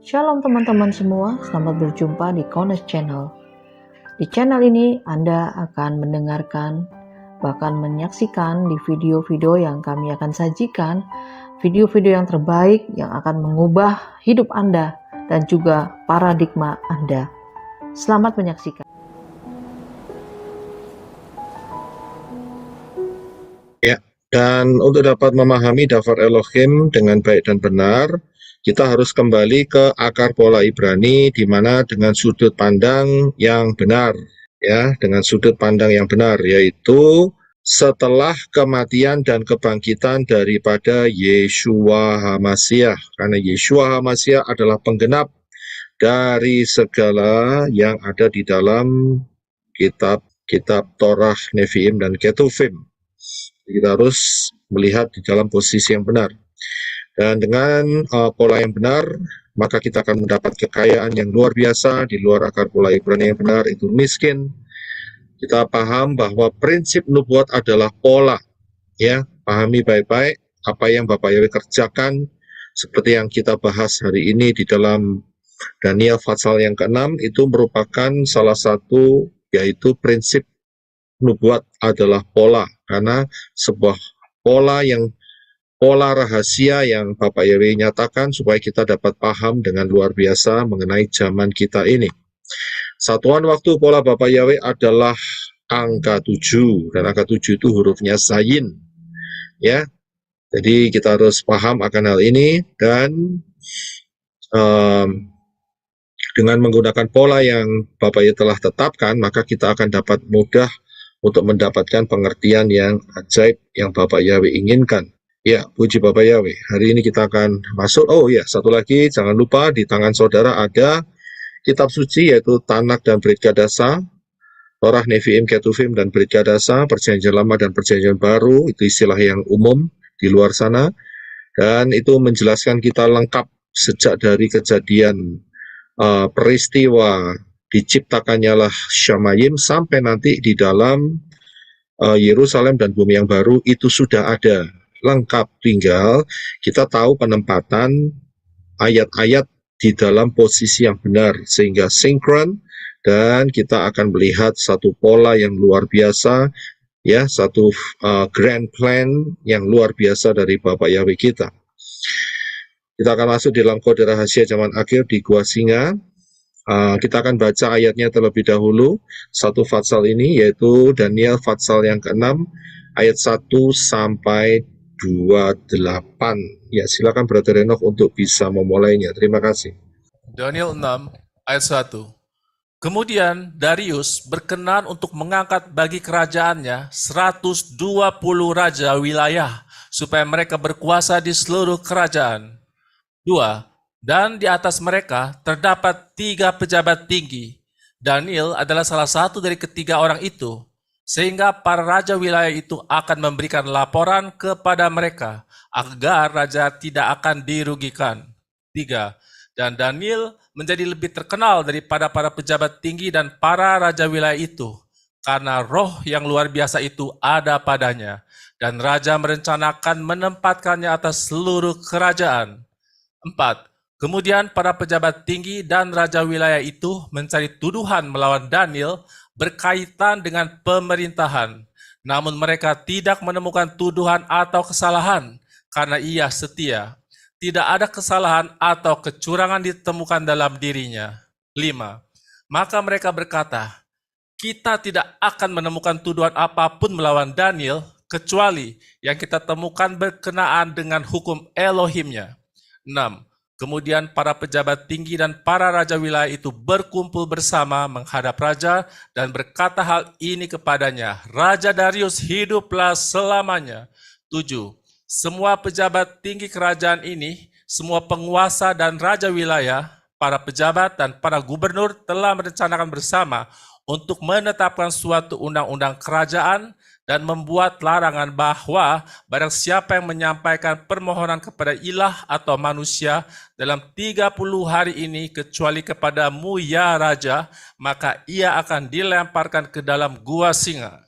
Shalom teman-teman semua, selamat berjumpa di Kones Channel. Di channel ini Anda akan mendengarkan, bahkan menyaksikan di video-video yang kami akan sajikan, video-video yang terbaik yang akan mengubah hidup Anda dan juga paradigma Anda. Selamat menyaksikan. Ya, dan untuk dapat memahami daftar Elohim dengan baik dan benar, kita harus kembali ke akar pola Ibrani, di mana dengan sudut pandang yang benar, ya, dengan sudut pandang yang benar, yaitu setelah kematian dan kebangkitan daripada Yeshua HaMashiach, karena Yeshua HaMashiach adalah penggenap dari segala yang ada di dalam kitab Torah, Nevi'im, dan Ketuvim. Kita harus melihat di dalam posisi yang benar. Dan dengan pola yang benar, maka kita akan mendapat kekayaan yang luar biasa di luar akar pola Ibrani yang benar, itu miskin. Kita paham bahwa prinsip nubuat adalah pola. Ya, pahami baik-baik apa yang Bapak Yahweh kerjakan, seperti yang kita bahas hari ini di dalam Daniel pasal yang ke-6, itu merupakan salah satu, yaitu prinsip nubuat adalah pola, karena sebuah pola rahasia yang Bapak Yahweh nyatakan supaya kita dapat paham dengan luar biasa mengenai zaman kita ini. Satuan waktu pola Bapak Yahweh adalah angka 7, dan angka 7 itu hurufnya Zayin. Ya, jadi kita harus paham akan hal ini, dan dengan menggunakan pola yang Bapak Yahweh telah tetapkan, maka kita akan dapat mudah untuk mendapatkan pengertian yang ajaib yang Bapak Yahweh inginkan. Ya, puji Bapak Yahweh. Hari ini kita akan masuk. Oh ya, satu lagi, jangan lupa di tangan saudara ada kitab suci, yaitu Tanakh dan Brit Kadasa, Torah, Nevi'im, Ketuvim, dan Brit Kadasa, Perjanjian Lama dan Perjanjian Baru. Itu istilah yang umum di luar sana. Dan itu menjelaskan kita lengkap sejak dari kejadian peristiwa diciptakannya lah Syamayim sampai nanti di dalam Yerusalem dan bumi yang baru, itu sudah ada lengkap, tinggal kita tahu penempatan ayat-ayat di dalam posisi yang benar sehingga sinkron, dan kita akan melihat satu pola yang luar biasa, ya, satu grand plan yang luar biasa dari Bapak Yahweh kita. Kita akan masuk di dalam kode rahasia zaman akhir di Gua Singa. Kita akan baca ayatnya terlebih dahulu, satu fatsal ini, yaitu Daniel fatsal yang ke-6, ayat 1 sampai 28. Ya, silakan Brother Enoch untuk bisa memulainya. Terima kasih. Daniel 6, ayat 1. Kemudian Darius berkenan untuk mengangkat bagi kerajaannya 120 raja wilayah, supaya mereka berkuasa di seluruh kerajaan. 2. Dan di atas mereka terdapat 3 pejabat tinggi. Daniel adalah salah satu dari ketiga orang itu, sehingga para raja wilayah itu akan memberikan laporan kepada mereka, agar raja tidak akan dirugikan. 3. Dan Daniel menjadi lebih terkenal daripada para pejabat tinggi dan para raja wilayah itu, karena roh yang luar biasa itu ada padanya, dan raja merencanakan menempatkannya atas seluruh kerajaan. 4. Kemudian para pejabat tinggi dan raja wilayah itu mencari tuduhan melawan Daniel berkaitan dengan pemerintahan. Namun mereka tidak menemukan tuduhan atau kesalahan, karena ia setia. Tidak ada kesalahan atau kecurangan ditemukan dalam dirinya. 5. Maka mereka berkata, kita tidak akan menemukan tuduhan apapun melawan Daniel, kecuali yang kita temukan berkenaan dengan hukum Elohimnya. 6. Kemudian para pejabat tinggi dan para raja wilayah itu berkumpul bersama menghadap raja dan berkata hal ini kepadanya, Raja Darius hiduplah selamanya. 7. Semua pejabat tinggi kerajaan ini, semua penguasa dan raja wilayah, para pejabat dan para gubernur telah merencanakan bersama untuk menetapkan suatu undang-undang kerajaan dan membuat larangan bahwa barang siapa yang menyampaikan permohonan kepada ilah atau manusia dalam 30 hari ini kecuali kepadamu ya Raja, maka ia akan dilemparkan ke dalam gua singa.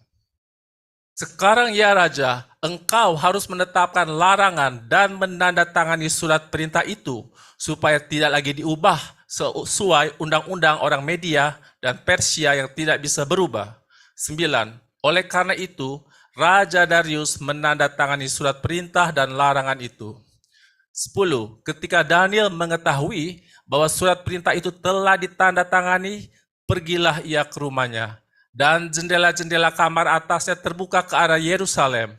Sekarang ya Raja, engkau harus menetapkan larangan dan menandatangani surat perintah itu supaya tidak lagi diubah sesuai undang-undang orang Media dan Persia yang tidak bisa berubah. 9. Oleh karena itu, Raja Darius menandatangani surat perintah dan larangan itu. 10. Ketika Daniel mengetahui bahwa surat perintah itu telah ditandatangani, pergilah ia ke rumahnya, dan jendela-jendela kamar atasnya terbuka ke arah Yerusalem.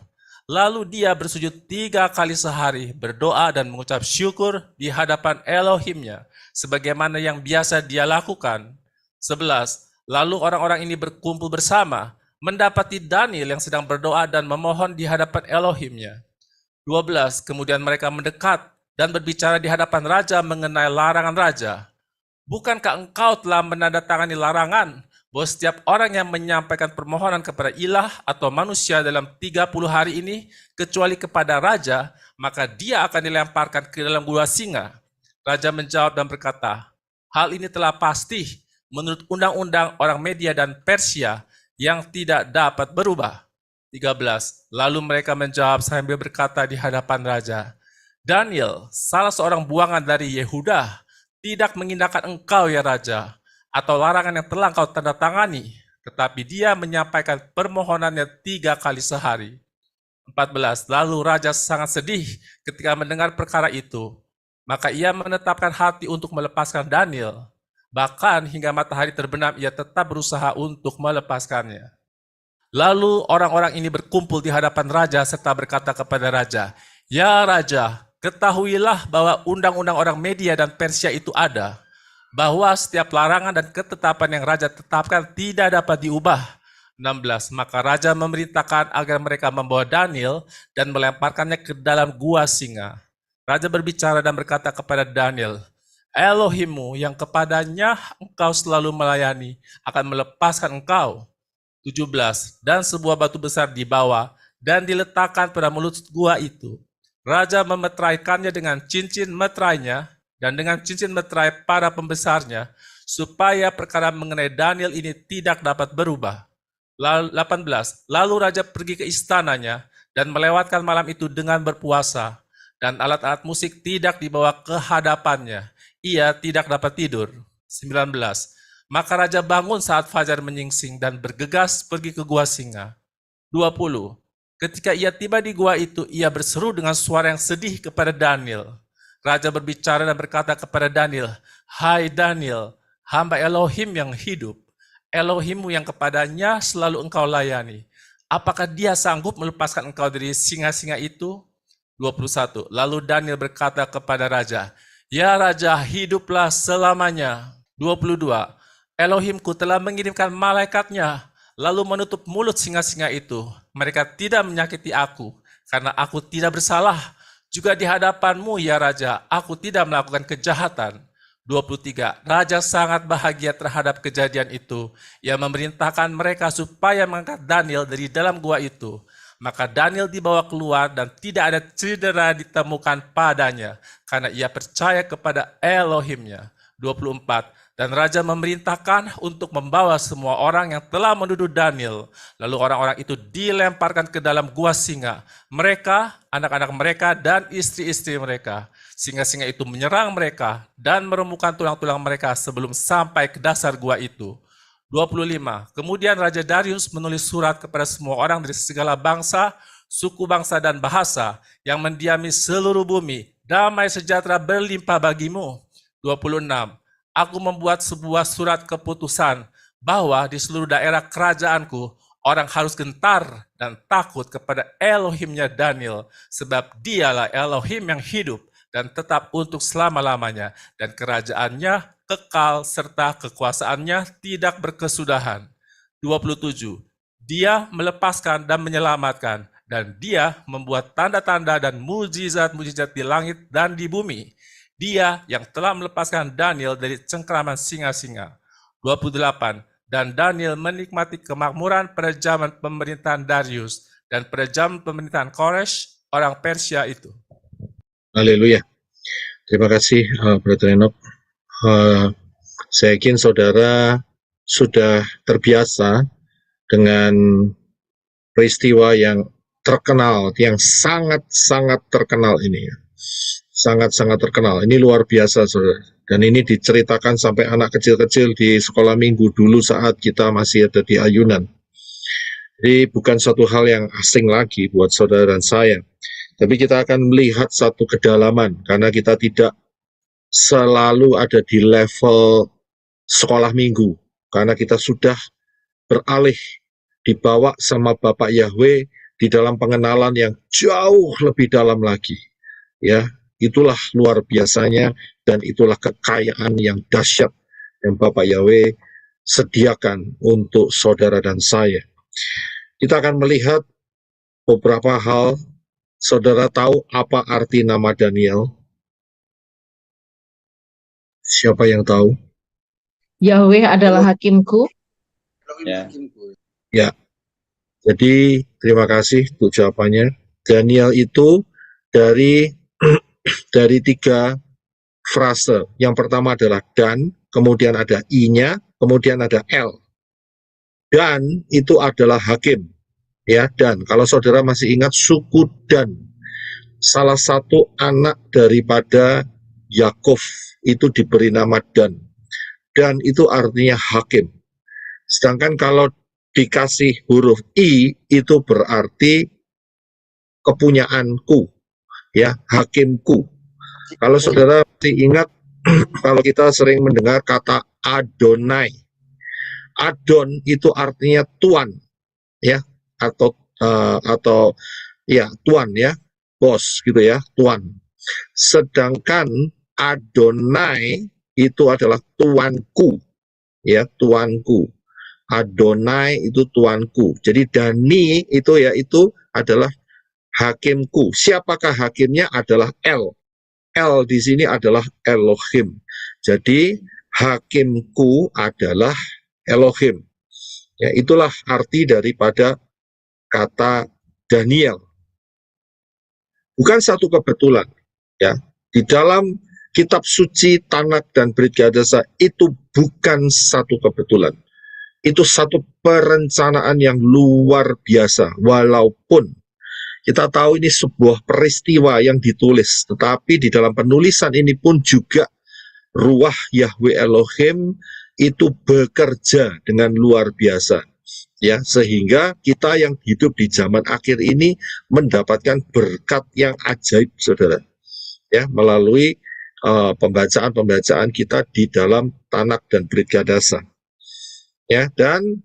Lalu dia bersujud 3 kali sehari, berdoa dan mengucap syukur di hadapan Elohimnya, sebagaimana yang biasa dia lakukan. 11. Lalu orang-orang ini berkumpul bersama, mendapati Daniel yang sedang berdoa dan memohon di hadapan Elohimnya. 12. Kemudian mereka mendekat dan berbicara di hadapan raja mengenai larangan raja. Bukankah engkau telah menandatangani larangan bahwa setiap orang yang menyampaikan permohonan kepada ilah atau manusia dalam 30 hari ini, kecuali kepada raja, maka dia akan dilemparkan ke dalam gua singa? Raja menjawab dan berkata, hal ini telah pasti menurut undang-undang orang Media dan Persia yang tidak dapat berubah. 13. Lalu mereka menjawab sambil berkata di hadapan raja, Daniel, salah seorang buangan dari Yehuda, tidak mengindahkan engkau ya raja, atau larangan yang telah engkau tanda tangani, tetapi dia menyampaikan permohonannya 3 kali sehari. 14. Lalu raja sangat sedih ketika mendengar perkara itu, maka ia menetapkan hati untuk melepaskan Daniel. Bahkan hingga matahari terbenam ia tetap berusaha untuk melepaskannya. Lalu orang-orang ini berkumpul di hadapan raja serta berkata kepada raja, ya raja, ketahuilah bahwa undang-undang orang Media dan Persia itu ada, bahwa setiap larangan dan ketetapan yang raja tetapkan tidak dapat diubah. 16. Maka raja memerintahkan agar mereka membawa Daniel dan melemparkannya ke dalam gua singa. Raja berbicara dan berkata kepada Daniel, Elohimmu yang kepadanya engkau selalu melayani akan melepaskan engkau. 17. Dan sebuah batu besar dibawa dan diletakkan pada mulut gua itu. Raja memeteraikannya dengan cincin meterainya dan dengan cincin meterai para pembesarnya, supaya perkara mengenai Daniel ini tidak dapat berubah. 18. Lalu raja pergi ke istananya dan melewatkan malam itu dengan berpuasa, dan alat-alat musik tidak dibawa ke hadapannya. Ia tidak dapat tidur. 19. Maka raja bangun saat fajar menyingsing dan bergegas pergi ke gua singa. 20. Ketika ia tiba di gua itu, ia berseru dengan suara yang sedih kepada Daniel. Raja berbicara dan berkata kepada Daniel, hai Daniel, hamba Elohim yang hidup, Elohimmu yang kepadanya selalu engkau layani. Apakah dia sanggup melepaskan engkau dari singa-singa itu? 21. Lalu Daniel berkata kepada raja, ya raja, hiduplah selamanya. 22. Elohimku telah mengirimkan malaikatnya, lalu menutup mulut singa-singa itu. Mereka tidak menyakiti aku, karena aku tidak bersalah. Juga di hadapanmu ya raja, aku tidak melakukan kejahatan. 23. Raja sangat bahagia terhadap kejadian itu. Ia memerintahkan mereka supaya mengangkat Daniel dari dalam gua itu. Maka Daniel dibawa keluar dan tidak ada cedera ditemukan padanya, karena ia percaya kepada Elohimnya. 24. Dan raja memerintahkan untuk membawa semua orang yang telah menuduh Daniel. Lalu orang-orang itu dilemparkan ke dalam gua singa. Mereka, anak-anak mereka, dan istri-istri mereka. Singa-singa itu menyerang mereka dan meremukkan tulang-tulang mereka sebelum sampai ke dasar gua itu. 25. Kemudian Raja Darius menulis surat kepada semua orang dari segala bangsa, suku bangsa, dan bahasa yang mendiami seluruh bumi. Damai sejahtera berlimpah bagimu. 26. Aku membuat sebuah surat keputusan bahwa di seluruh daerah kerajaanku orang harus gentar dan takut kepada Elohimnya Daniel, sebab dialah Elohim yang hidup dan tetap untuk selama-lamanya, dan kerajaannya kekal serta kekuasaannya tidak berkesudahan. 27. Dia melepaskan dan menyelamatkan, dan dia membuat tanda-tanda dan mujizat-mujizat di langit dan di bumi. Dia yang telah melepaskan Daniel dari cengkraman singa-singa. 28. Dan Daniel menikmati kemakmuran pada zaman pemerintahan Darius dan pada zaman pemerintahan Koresh, orang Persia itu. Haleluya. Terima kasih, Brother Enoch. Saya yakin saudara sudah terbiasa dengan peristiwa yang terkenal, yang sangat-sangat terkenal ini ya. Sangat-sangat terkenal. Ini luar biasa, saudara. Dan ini diceritakan sampai anak kecil-kecil di sekolah minggu dulu saat kita masih ada di ayunan. Jadi bukan suatu hal yang asing lagi buat saudara dan saya. Tapi kita akan melihat satu kedalaman, karena kita tidak selalu ada di level sekolah minggu. Karena kita sudah beralih, dibawa sama Bapak Yahweh di dalam pengenalan yang jauh lebih dalam lagi. Ya, itulah luar biasanya dan itulah kekayaan yang dahsyat yang Bapak Yahweh sediakan untuk saudara dan saya. Kita akan melihat beberapa hal. Saudara tahu apa arti nama Daniel? Siapa yang tahu? Yahweh adalah hakimku. Ya. Ya. Jadi terima kasih untuk jawabannya. Daniel itu dari tiga frase. Yang pertama adalah dan, kemudian ada i-nya, kemudian ada l. Dan itu adalah hakim. Ya, dan kalau saudara masih ingat suku Dan, salah satu anak daripada Yakov itu diberi nama Dan. Dan itu artinya hakim. Sedangkan kalau dikasih huruf I itu berarti kepunyaanku, ya, hakimku. Kalau saudara masih ingat, kalau kita sering mendengar kata Adonai. Adon itu artinya tuan, ya, atau ya tuan, ya, bos gitu ya, tuan. Sedangkan Adonai itu adalah tuanku, ya, tuanku. Adonai itu tuanku. Jadi Dani itu ya itu adalah hakimku. Siapakah hakimnya? Adalah El. El di sini adalah Elohim. Jadi hakimku adalah Elohim. Ya, itulah arti daripada kata Daniel. Bukan satu kebetulan, ya. Di dalam kitab suci Tanak dan Brit Gadasa itu bukan satu kebetulan. Itu satu perencanaan yang luar biasa. Walaupun kita tahu ini sebuah peristiwa yang ditulis, tetapi di dalam penulisan ini pun juga ruah Yahweh Elohim itu bekerja dengan luar biasa. Ya, sehingga kita yang hidup di zaman akhir ini mendapatkan berkat yang ajaib, saudara. Ya, melalui pembacaan-pembacaan kita di dalam Tanak dan Brit Gadasa. Ya, dan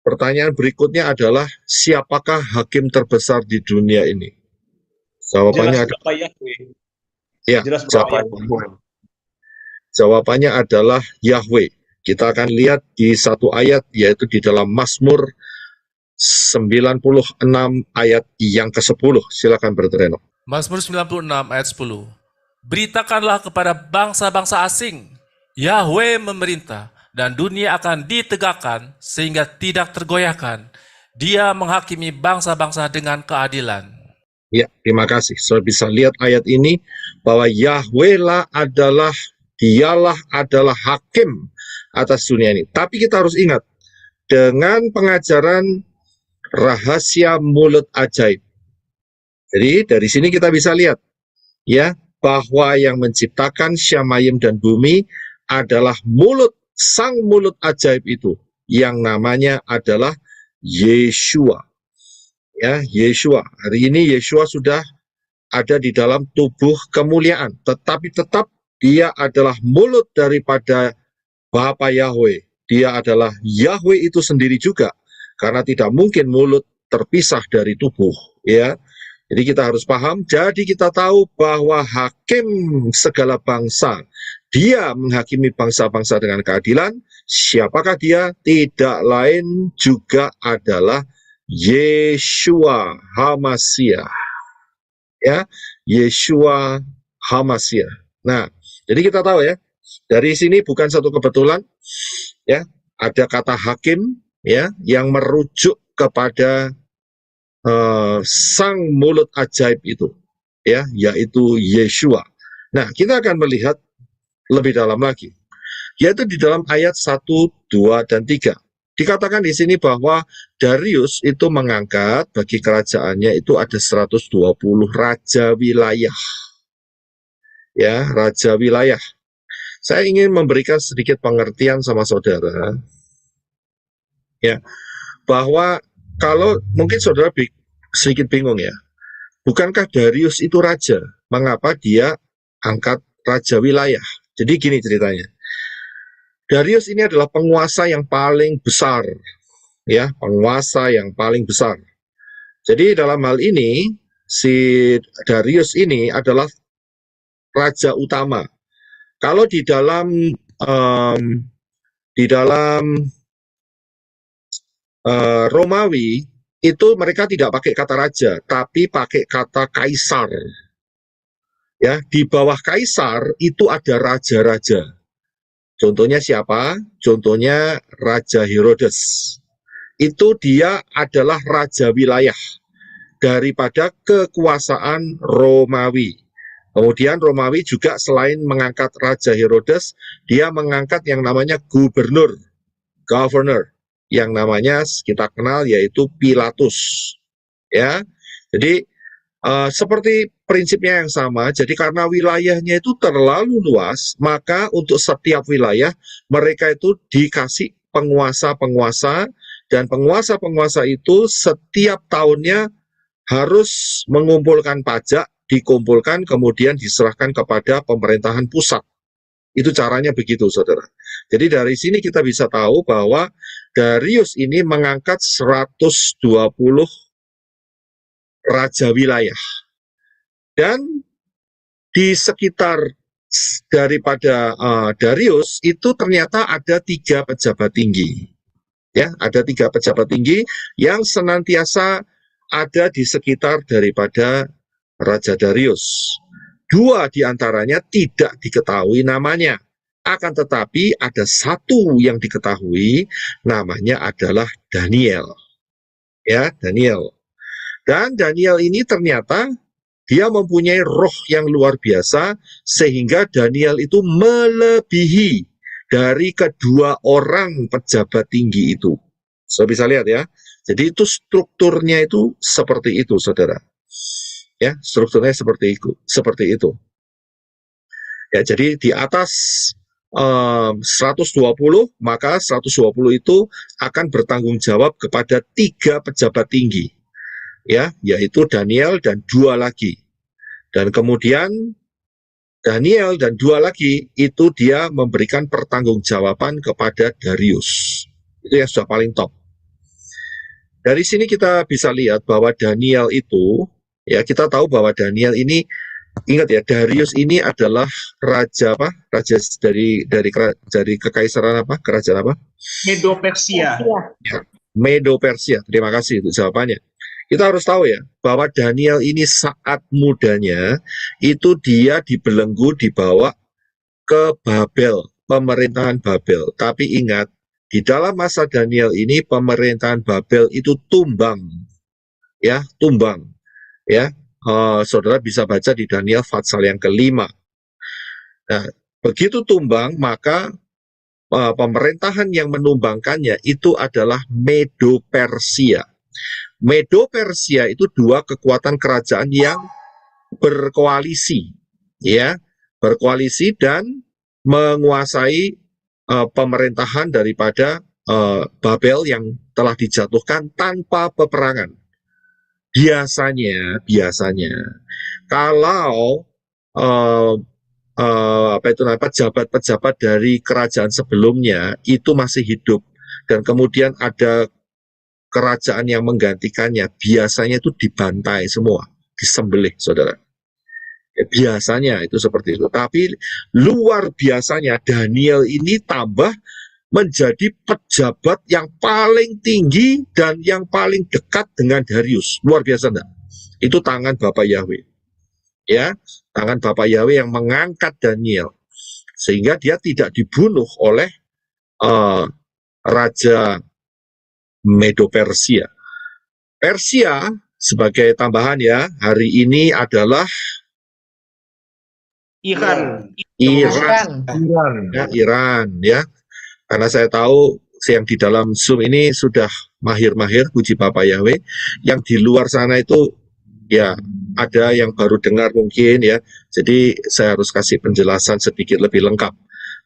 pertanyaan berikutnya adalah siapakah hakim terbesar di dunia ini? Jawabannya Jelas Bapak Yahweh. ya, Jelas Bapak jawabannya adalah Yahweh. Kita akan lihat di satu ayat, yaitu di dalam Mazmur 96 ayat yang ke-10. Silakan Brother Reno. Mazmur 96 ayat 10. Beritakanlah kepada bangsa-bangsa asing, Yahweh memerintah, dan dunia akan ditegakkan sehingga tidak tergoyahkan. Dia menghakimi bangsa-bangsa dengan keadilan. Ya, terima kasih. Saudara bisa lihat ayat ini, bahwa Yahweh lah dialah adalah hakim atas dunia ini. Tapi kita harus ingat, dengan pengajaran rahasia mulut ajaib. Jadi dari sini kita bisa lihat, ya, bahwa yang menciptakan Syamayim dan bumi adalah sang mulut ajaib itu, yang namanya adalah Yeshua. Ya, Yeshua. Hari ini Yeshua sudah ada di dalam tubuh kemuliaan, tetapi tetap dia adalah mulut daripada Bapa Yahweh. Dia adalah Yahweh itu sendiri juga, karena tidak mungkin mulut terpisah dari tubuh, ya. Jadi kita harus paham, jadi kita tahu bahwa hakim segala bangsa, dia menghakimi bangsa-bangsa dengan keadilan. Siapakah dia? Tidak lain juga adalah Yeshua HaMashiach. Ya, Yeshua HaMashiach. Nah, jadi kita tahu ya, dari sini bukan satu kebetulan, ya, ada kata hakim, ya, yang merujuk kepada sang mulut ajaib itu, ya, yaitu Yeshua. Nah, kita akan melihat lebih dalam lagi, yaitu di dalam ayat 1, 2, dan 3. Dikatakan di sini bahwa Darius itu mengangkat bagi kerajaannya itu ada 120 raja wilayah. Ya, raja wilayah. Saya ingin memberikan sedikit pengertian sama saudara, ya, bahwa kalau mungkin saudara sedikit bingung ya, bukankah Darius itu raja? Mengapa dia angkat raja wilayah? Jadi gini ceritanya. Darius ini adalah penguasa yang paling besar, ya, penguasa yang paling besar. Jadi dalam hal ini si Darius ini adalah raja utama. Kalau di dalam Romawi itu mereka tidak pakai kata raja, tapi pakai kata kaisar. Ya, di bawah kaisar itu ada raja-raja. Contohnya siapa? Contohnya Raja Herodes. Itu dia adalah raja wilayah daripada kekuasaan Romawi. Kemudian Romawi juga selain mengangkat Raja Herodes, dia mengangkat yang namanya gubernur, governor, yang namanya kita kenal yaitu Pilatus. Ya, jadi seperti prinsipnya yang sama, jadi karena wilayahnya itu terlalu luas, maka untuk setiap wilayah mereka itu dikasih penguasa-penguasa, dan penguasa-penguasa itu setiap tahunnya harus mengumpulkan pajak, dikumpulkan kemudian diserahkan kepada pemerintahan pusat. Itu caranya begitu, saudara. Jadi dari sini kita bisa tahu bahwa Darius ini mengangkat 120 raja wilayah. Dan di sekitar daripada Darius itu ternyata ada 3 pejabat tinggi. Ya, ada 3 pejabat tinggi yang senantiasa ada di sekitar daripada Raja Darius. 2 diantaranya tidak diketahui namanya. Akan tetapi ada 1 yang diketahui, namanya adalah Daniel. Ya, Daniel. Dan Daniel ini ternyata dia mempunyai roh yang luar biasa sehingga Daniel itu melebihi dari kedua orang pejabat tinggi itu. Saudara bisa lihat ya. Jadi itu strukturnya itu seperti itu, saudara. Ya, strukturnya seperti itu. Ya, jadi di atas 120, maka 120 itu akan bertanggung jawab kepada 3 pejabat tinggi. Ya, yaitu Daniel dan 2 lagi. Dan kemudian Daniel dan 2 lagi itu dia memberikan pertanggungjawaban kepada Darius. Itu yang sudah paling top. Dari sini kita bisa lihat bahwa Daniel itu, ya kita tahu bahwa Daniel ini, ingat ya, Darius ini adalah raja apa? Raja dari kekaisaran apa? Kerajaan apa? Medo Persia. Ya, Medo Persia. Terima kasih untuk jawabannya. Kita harus tahu ya, bahwa Daniel ini saat mudanya, itu dia dibelenggu dibawa ke Babel, pemerintahan Babel. Tapi ingat, di dalam masa Daniel ini, pemerintahan Babel itu tumbang. Ya, tumbang. Ya, saudara bisa baca di Daniel pasal yang ke-5. Nah, begitu tumbang, maka pemerintahan yang menumbangkannya itu adalah Medo Persia. Medo Persia itu 2 kekuatan kerajaan yang berkoalisi, ya, berkoalisi dan menguasai pemerintahan daripada Babel yang telah dijatuhkan tanpa peperangan. Biasanya kalau pejabat-pejabat dari kerajaan sebelumnya itu masih hidup dan kemudian ada kerajaan yang menggantikannya, biasanya itu dibantai semua, disembelih, saudara. Ya, biasanya itu seperti itu. Tapi luar biasanya Daniel ini tambah menjadi pejabat yang paling tinggi dan yang paling dekat dengan Darius. Luar biasa enggak? Itu tangan Bapak Yahweh. Ya, tangan Bapak Yahweh yang mengangkat Daniel sehingga dia tidak dibunuh oleh Raja Medo Persia. Persia sebagai tambahan ya, hari ini adalah Iran. Iran ya. Karena saya tahu yang di dalam Zoom ini sudah mahir-mahir, puji Bapak Yahweh. Yang di luar sana itu ya ada yang baru dengar mungkin ya. Jadi saya harus kasih penjelasan sedikit lebih lengkap.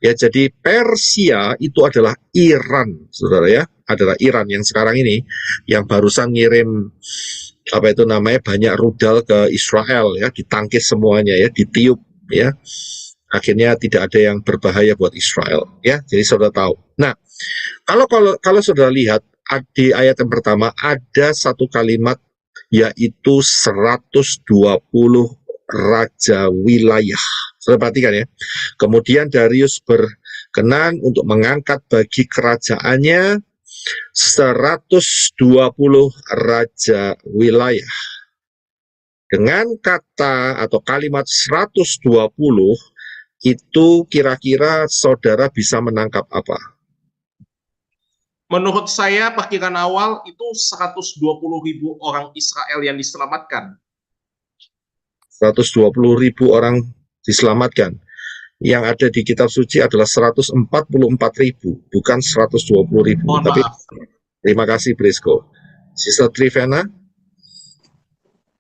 Ya, jadi Persia itu adalah Iran, saudara ya, adalah Iran yang sekarang ini, yang barusan ngirim apa itu namanya banyak rudal ke Israel ya, ditangkis semuanya ya, ditiup ya. Akhirnya tidak ada yang berbahaya buat Israel ya. Jadi saudara tahu. Nah, kalau saudara lihat di ayat yang pertama ada satu kalimat yaitu 120 raja wilayah. Saudara perhatikan ya. Kemudian Darius berkenan untuk mengangkat bagi kerajaannya 120 raja wilayah. Dengan kata atau kalimat 120 itu kira-kira saudara bisa menangkap apa? Menurut saya perkiraan awal itu 120.000 orang Israel yang diselamatkan. 120.000 orang diselamatkan. Yang ada di kitab suci adalah 144.000, bukan 120.000. Tapi Maaf. terima kasih Brisco. Sister Trivena?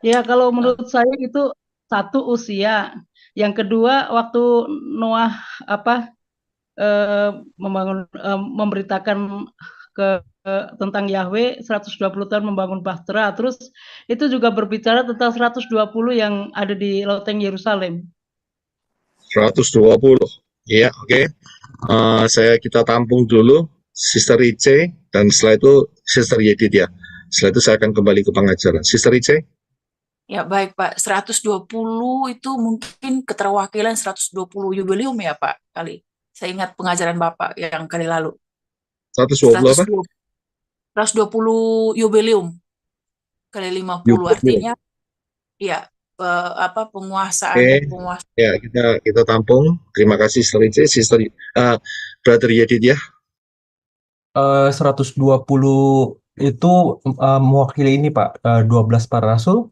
Ya, kalau menurut saya itu satu usia. Yang kedua waktu Noah memberitakan tentang Yahweh 120 tahun membangun bahtera. Terus itu juga berbicara tentang 120 yang ada di loteng Yerusalem. 120. Ya, oke. Kita tampung dulu Sister Ice dan setelah itu Sister Yedid ya. Setelah itu saya akan kembali ke pengajaran. Sister Ice? Ya baik Pak, 120 itu mungkin keterwakilan 120 jubileum ya Pak kali. Saya ingat pengajaran Bapak yang kali lalu. 120 apa? 120 jubileum kali 50 Jubileum. artinya ya penguasaan. Ya, kita tampung. Terima kasih Sister Ice. Sister Brother Yedid ya. 120 itu mewakili ini Pak, 12 para rasul.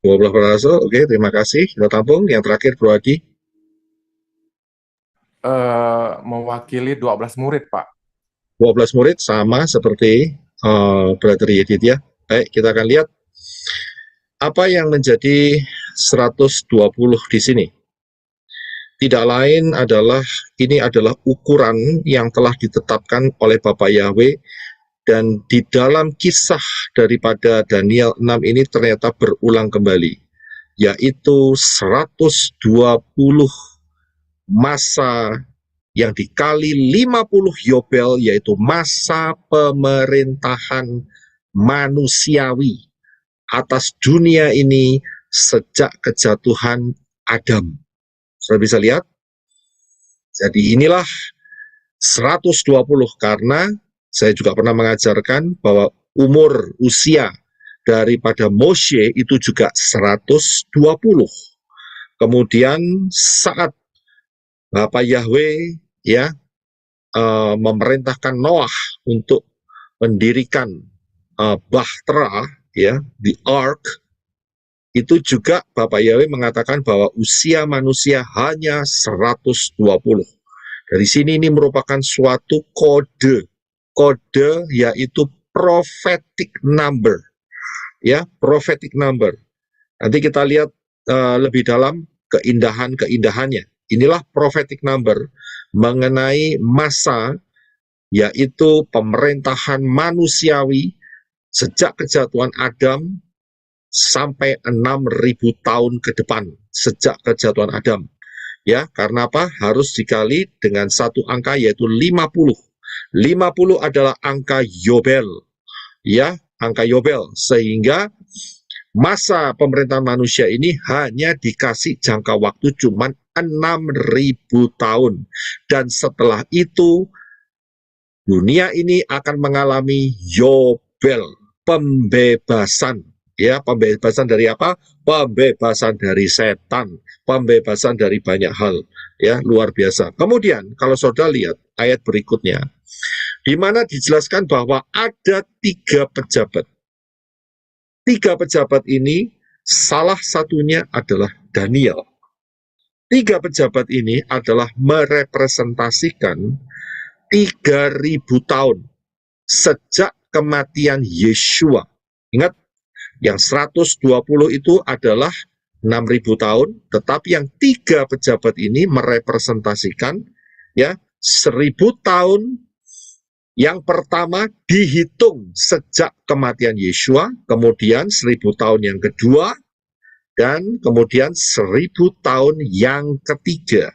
12 para rasul, oke, terima kasih. Kita tampung. Yang terakhir Bro Adi. Mewakili 12 murid Pak. 12 murid sama seperti Brother Yedid ya. Baik, kita akan lihat apa yang menjadi 120 di sini. Tidak lain adalah ini adalah ukuran yang telah ditetapkan oleh Bapak Yahweh, dan di dalam kisah daripada Daniel 6 ini ternyata berulang kembali, yaitu 120 masa yang dikali 50 Yobel, yaitu masa pemerintahan manusiawi atas dunia ini sejak kejatuhan Adam. Sudah bisa lihat? Jadi inilah 120 karena saya juga pernah mengajarkan bahwa usia daripada Moshe itu juga 120. Kemudian saat Bapak Yahweh ya memerintahkan Noah untuk mendirikan bahtera ya, the ark, itu juga Bapak Yahweh mengatakan bahwa usia manusia hanya 120. Dari sini ini merupakan suatu kode yaitu prophetic number. Ya, prophetic number. Nanti kita lihat lebih dalam keindahannya. Inilah prophetic number mengenai masa yaitu pemerintahan manusiawi sejak kejatuhan Adam sampai 6.000 tahun ke depan sejak kejatuhan Adam. Ya, karena apa? Harus dikali dengan satu angka yaitu 50. 50 adalah angka Yobel. Ya, angka Yobel, sehingga masa pemerintahan manusia ini hanya dikasih jangka waktu cuman 6.000 tahun. Dan setelah itu dunia ini akan mengalami Yobel, pembebasan. Ya, pembebasan dari apa? Pembebasan dari setan, pembebasan dari banyak hal. Ya, luar biasa. Kemudian kalau saudara lihat ayat berikutnya, di mana dijelaskan bahwa ada 3 pejabat. 3 pejabat ini salah satunya adalah Daniel. 3 pejabat ini adalah merepresentasikan 3.000 tahun sejak kematian Yeshua. Ingat, yang 120 itu adalah 6.000 tahun, tetapi yang 3 pejabat ini merepresentasikan ya 1.000 tahun yang pertama dihitung sejak kematian Yeshua, kemudian 1.000 tahun yang kedua, dan kemudian 1.000 tahun yang ketiga.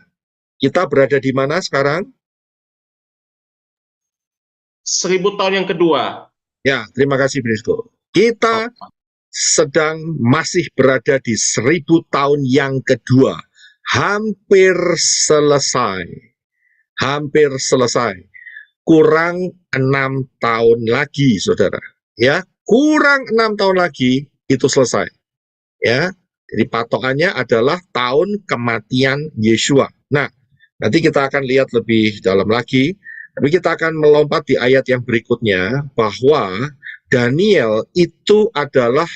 Kita berada di mana sekarang? 1.000 tahun yang kedua. Ya, terima kasih Brisco. Kita sedang masih berada di 1.000 tahun yang kedua. Hampir selesai. Hampir selesai. Kurang 6 tahun lagi, saudara. Ya, kurang 6 tahun lagi itu selesai. Ya, jadi patokannya adalah tahun kematian Yeshua. Nah, nanti kita akan lihat lebih dalam lagi. Tapi kita akan melompat di ayat yang berikutnya bahwa Daniel itu adalah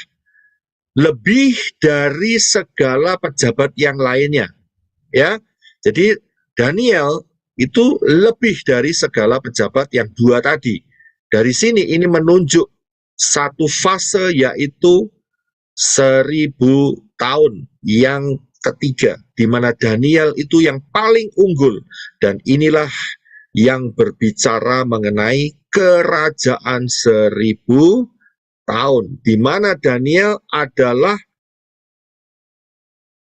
lebih dari segala pejabat yang lainnya. Ya, jadi Daniel itu lebih dari segala pejabat yang 2 tadi. Dari sini ini menunjuk satu fase, yaitu 1.000 tahun yang ketiga, di mana Daniel itu yang paling unggul, dan inilah yang berbicara mengenai kerajaan 1.000 tahun, di mana Daniel adalah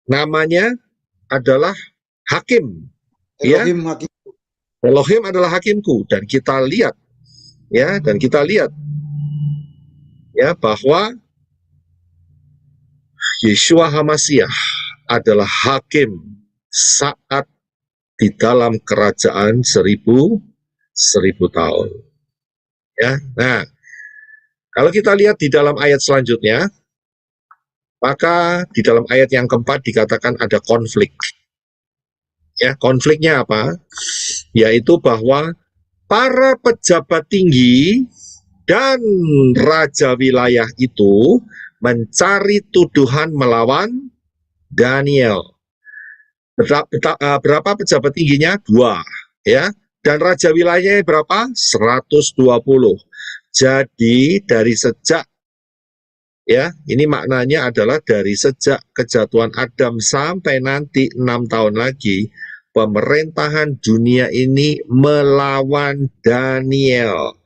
namanya adalah hakim. Elohim Ya, hakim. Elohim adalah hakimku, dan kita lihat ya, ya bahwa Yeshua HaMashiach adalah hakim saat di dalam kerajaan 1.000 tahun. Ya, nah, kalau kita lihat di dalam ayat selanjutnya, maka di dalam ayat yang keempat dikatakan ada konflik. Ya, konfliknya apa? Yaitu bahwa para pejabat tinggi dan raja wilayah itu mencari tuduhan melawan Daniel. Berapa pejabat tingginya? 2, ya. Dan raja wilayahnya berapa? 120. Jadi dari sejak, ya, ini maknanya adalah dari sejak kejatuhan Adam sampai nanti 6 tahun lagi, pemerintahan dunia ini melawan Daniel.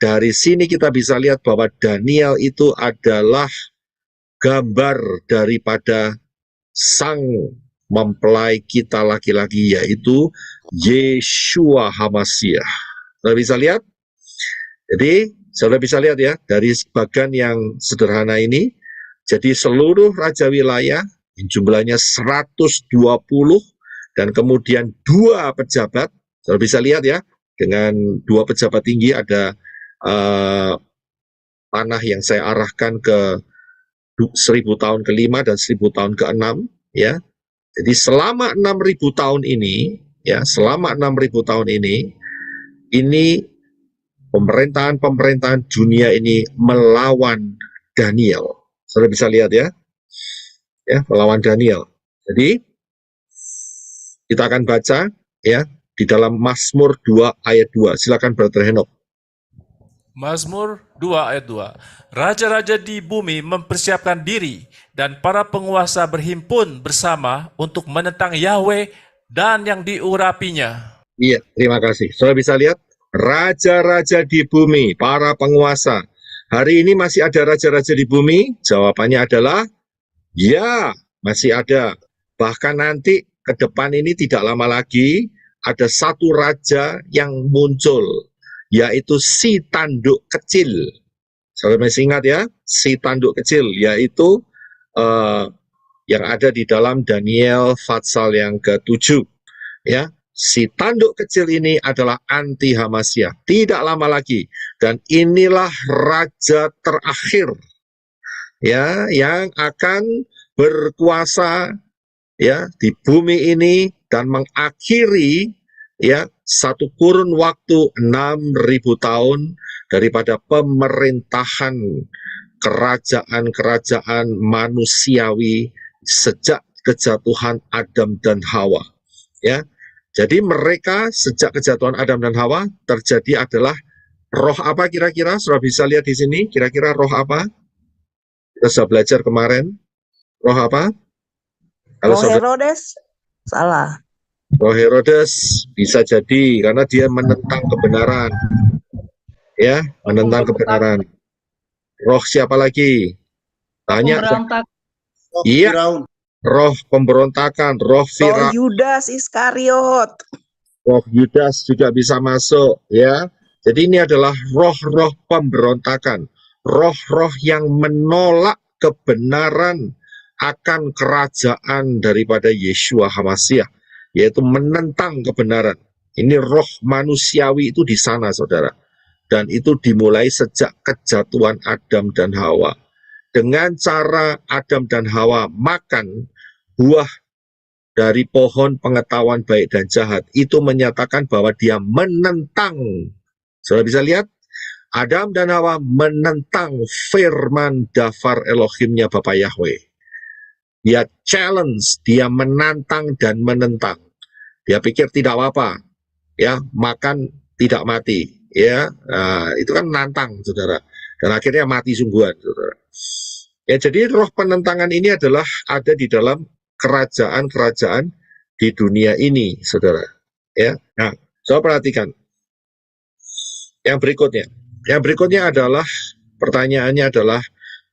Dari sini kita bisa lihat bahwa Daniel itu adalah gambar daripada sang mempelai kita laki-laki, yaitu Yeshua HaMashiach. Saudara bisa lihat? Jadi, saudara bisa lihat ya, dari bagian yang sederhana ini, jadi seluruh raja wilayah, jumlahnya 120, dan kemudian 2 pejabat, saudara bisa lihat ya, dengan 2 pejabat tinggi ada panah yang saya arahkan ke 1.000 tahun ke-5 dan 1.000 tahun ke-6, ya. Jadi selama 6.000 tahun ini, ya, selama 6.000 tahun ini pemerintahan dunia ini melawan Daniel. Saudara bisa lihat ya, melawan Daniel. Jadi kita akan baca ya di dalam Mazmur 2 ayat 2. Silakan Brother Henok. Mazmur 2 ayat 2. Raja-raja di bumi mempersiapkan diri dan para penguasa berhimpun bersama untuk menentang Yahweh dan yang diurapinya. Iya, terima kasih. Saudara bisa lihat, raja-raja di bumi, para penguasa. Hari ini masih ada raja-raja di bumi? Jawabannya adalah ya, masih ada. Bahkan nanti ke depan ini tidak lama lagi ada satu raja yang muncul, yaitu si tanduk kecil. Saudara masih ingat ya, si tanduk kecil, yaitu yang ada di dalam Daniel pasal yang ke-7. Ya, si tanduk kecil ini adalah anti HaMashiach. Tidak lama lagi, dan inilah raja terakhir, ya, yang akan berkuasa ya di bumi ini dan mengakhiri ya satu kurun waktu 6.000 tahun daripada pemerintahan kerajaan-kerajaan manusiawi sejak kejatuhan Adam dan Hawa. Ya, Jadi mereka sejak kejatuhan Adam dan Hawa terjadi adalah roh apa kira-kira? Sudah bisa lihat di sini, kira-kira roh apa? Kita sudah belajar kemarin. Roh apa? Kalau Roh saudara, Herodes? Salah. roh Herodes bisa jadi karena dia menentang kebenaran. Ya, menentang kebenaran. Roh siapa lagi? Tanya. Pemberontak. Iya, roh pemberontakan, roh Roh Firaun, Yudas Iskariot. roh Yudas juga bisa masuk, ya. Jadi ini adalah roh-roh pemberontakan, roh-roh yang menolak kebenaran akan kerajaan daripada Yeshua HaMashiach, yaitu menentang kebenaran. Ini roh manusiawi itu di sana, saudara. Dan itu dimulai sejak kejatuhan Adam dan Hawa. Dengan cara Adam dan Hawa makan buah dari pohon pengetahuan baik dan jahat, itu menyatakan bahwa dia menentang. Saudara bisa lihat, Adam dan Hawa menentang firman dafar Elohimnya Bapa Yahweh. Dia challenge, dia menantang dan menentang. Dia pikir tidak apa-apa, ya, makan tidak mati, ya. Nah, itu kan nantang, saudara. Dan akhirnya mati sungguhan, saudara. Ya, jadi roh penentangan ini adalah ada di dalam kerajaan-kerajaan di dunia ini, saudara. Ya, nah, coba perhatikan. Yang berikutnya. Yang berikutnya adalah, pertanyaannya adalah,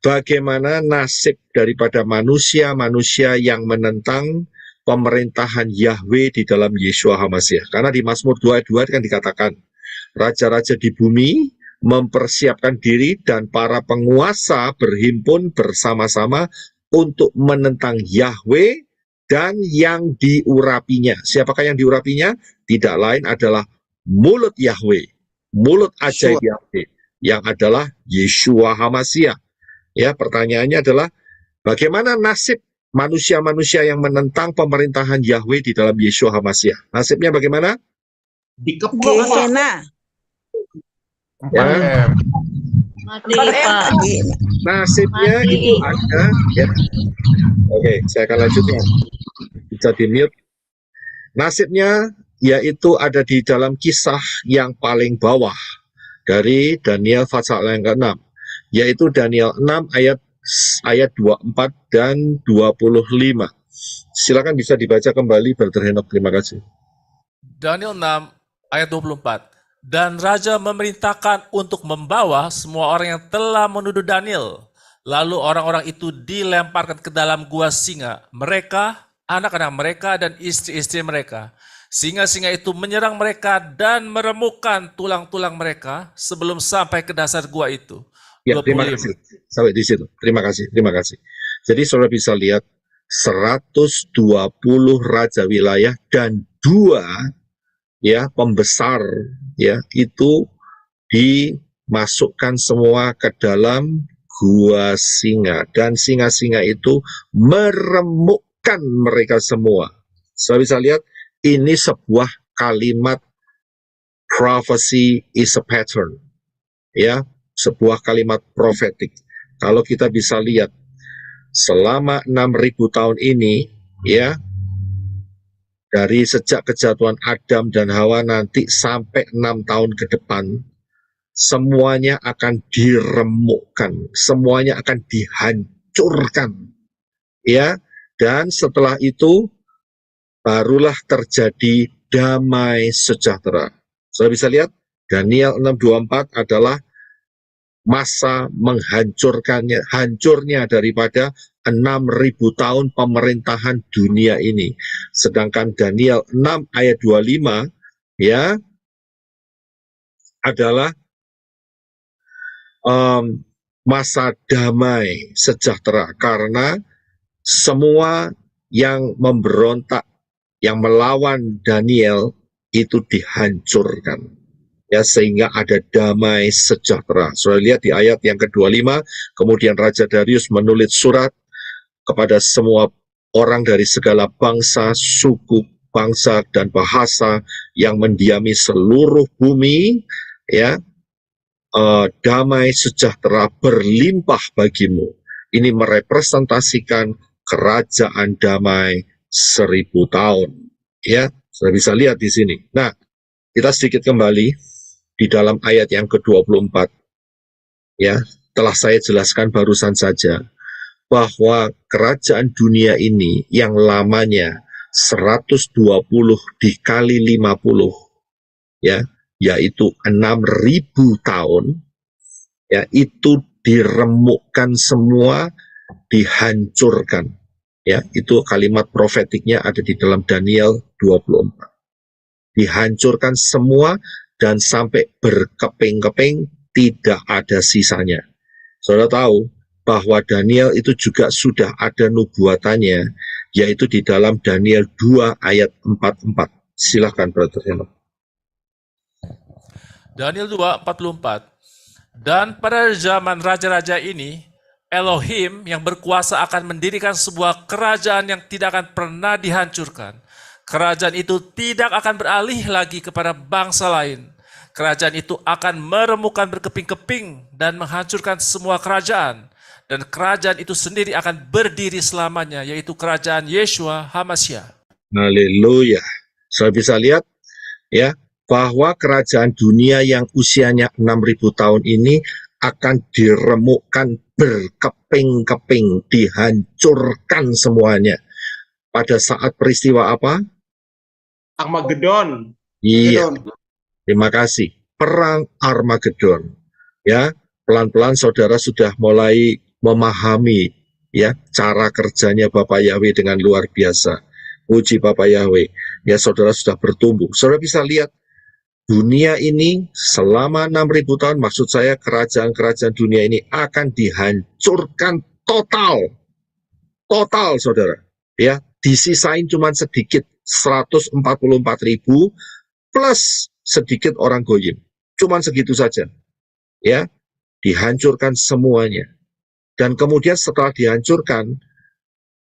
bagaimana nasib daripada manusia-manusia yang menentang pemerintahan Yahweh di dalam Yeshua HaMashiach. Karena di Mazmur 2:2 kan dikatakan, raja-raja di bumi mempersiapkan diri dan para penguasa berhimpun bersama-sama untuk menentang Yahweh dan yang diurapinya. Siapakah yang diurapinya? Tidak lain adalah mulut Yahweh, mulut ajaib Yahweh, yang adalah Yeshua HaMashiach. Ya, pertanyaannya adalah, bagaimana nasib manusia-manusia yang menentang pemerintahan Yahweh di dalam Yeshua HaMashiach? Nasibnya bagaimana? Dikepung. Gehenna. Ya. Mati, Pak. Nasibnya Mati. itu ada, ya. Oke, saya akan lanjutkan. Bisa di-mute. Nasibnya yaitu ada di dalam kisah yang paling bawah dari Daniel pasal yang ke-6, yaitu Daniel 6 ayat 24 dan 25. Silakan bisa dibaca kembali, Brother Henok. Terima kasih. Daniel 6 ayat 24. Dan raja memerintahkan untuk membawa semua orang yang telah menuduh Daniel. Lalu orang-orang itu dilemparkan ke dalam gua singa. Mereka, anak-anak mereka, dan istri-istri mereka. Singa-singa itu menyerang mereka dan meremukkan tulang-tulang mereka sebelum sampai ke dasar gua itu. Ya, terima kasih. Sampai di situ. Terima kasih. Terima kasih. Jadi saudara bisa lihat 120 raja wilayah dan 2 ya pembesar ya itu dimasukkan semua ke dalam gua singa, dan singa-singa itu meremukkan mereka semua. Saudara bisa lihat, ini sebuah kalimat prophecy is a pattern, ya, sebuah kalimat profetik. Kalau kita bisa lihat selama 6.000 tahun ini, ya, dari sejak kejatuhan Adam dan Hawa nanti sampai 6 tahun ke depan, semuanya akan diremukkan, semuanya akan dihancurkan, ya. Dan setelah itu barulah terjadi damai sejahtera. Saudara bisa lihat, Daniel 6:24 adalah masa hancurnya daripada 6.000 tahun pemerintahan dunia ini. Sedangkan Daniel 6 ayat 25 ya adalah masa damai sejahtera, karena semua yang memberontak, yang melawan Daniel itu dihancurkan. Ya, sehingga ada damai sejahtera. Saudara lihat di ayat yang ke-25, kemudian Raja Darius menulis surat kepada semua orang dari segala bangsa, suku, bangsa, dan bahasa yang mendiami seluruh bumi, ya, damai sejahtera berlimpah bagimu. Ini merepresentasikan kerajaan damai 1000 tahun. Ya, Sudah bisa lihat di sini. Nah, kita sedikit kembali di dalam ayat yang ke-24. Ya, telah saya jelaskan barusan saja bahwa kerajaan dunia ini yang lamanya 120 dikali 50, ya, yaitu 6.000 tahun, ya, itu diremukkan semua, dihancurkan. Ya, itu kalimat profetiknya ada di dalam Daniel 24. Dihancurkan semua dan sampai berkeping-keping, tidak ada sisanya. Saudara tahu bahwa Daniel itu juga sudah ada nubuatannya, yaitu di dalam Daniel 2 ayat 44. Silahkan, Brother Henok. Daniel 2:44. Dan pada zaman raja-raja ini, Elohim yang berkuasa akan mendirikan sebuah kerajaan yang tidak akan pernah dihancurkan. Kerajaan itu tidak akan beralih lagi kepada bangsa lain. Kerajaan itu akan meremukkan berkeping-keping dan menghancurkan semua kerajaan. Dan kerajaan itu sendiri akan berdiri selamanya, yaitu kerajaan Yeshua HaMashiach. Haleluya. Saya bisa lihat ya bahwa kerajaan dunia yang usianya 6.000 tahun ini akan diremukkan berkeping-keping, dihancurkan semuanya. Pada saat peristiwa apa? Armageddon. Iya. Terima kasih. Perang Armageddon. Ya, pelan-pelan saudara sudah mulai memahami ya cara kerjanya Bapak Yahweh dengan luar biasa. Puji Bapak Yahweh. Ya, saudara sudah bertumbuh. Saudara bisa lihat dunia ini selama 6.000 tahun, maksud saya kerajaan-kerajaan dunia ini akan dihancurkan total. Total, saudara. Ya, disisain cuma sedikit, 144.000 plus sedikit orang goyim. Cuman segitu saja. Ya, dihancurkan semuanya. Dan kemudian setelah dihancurkan,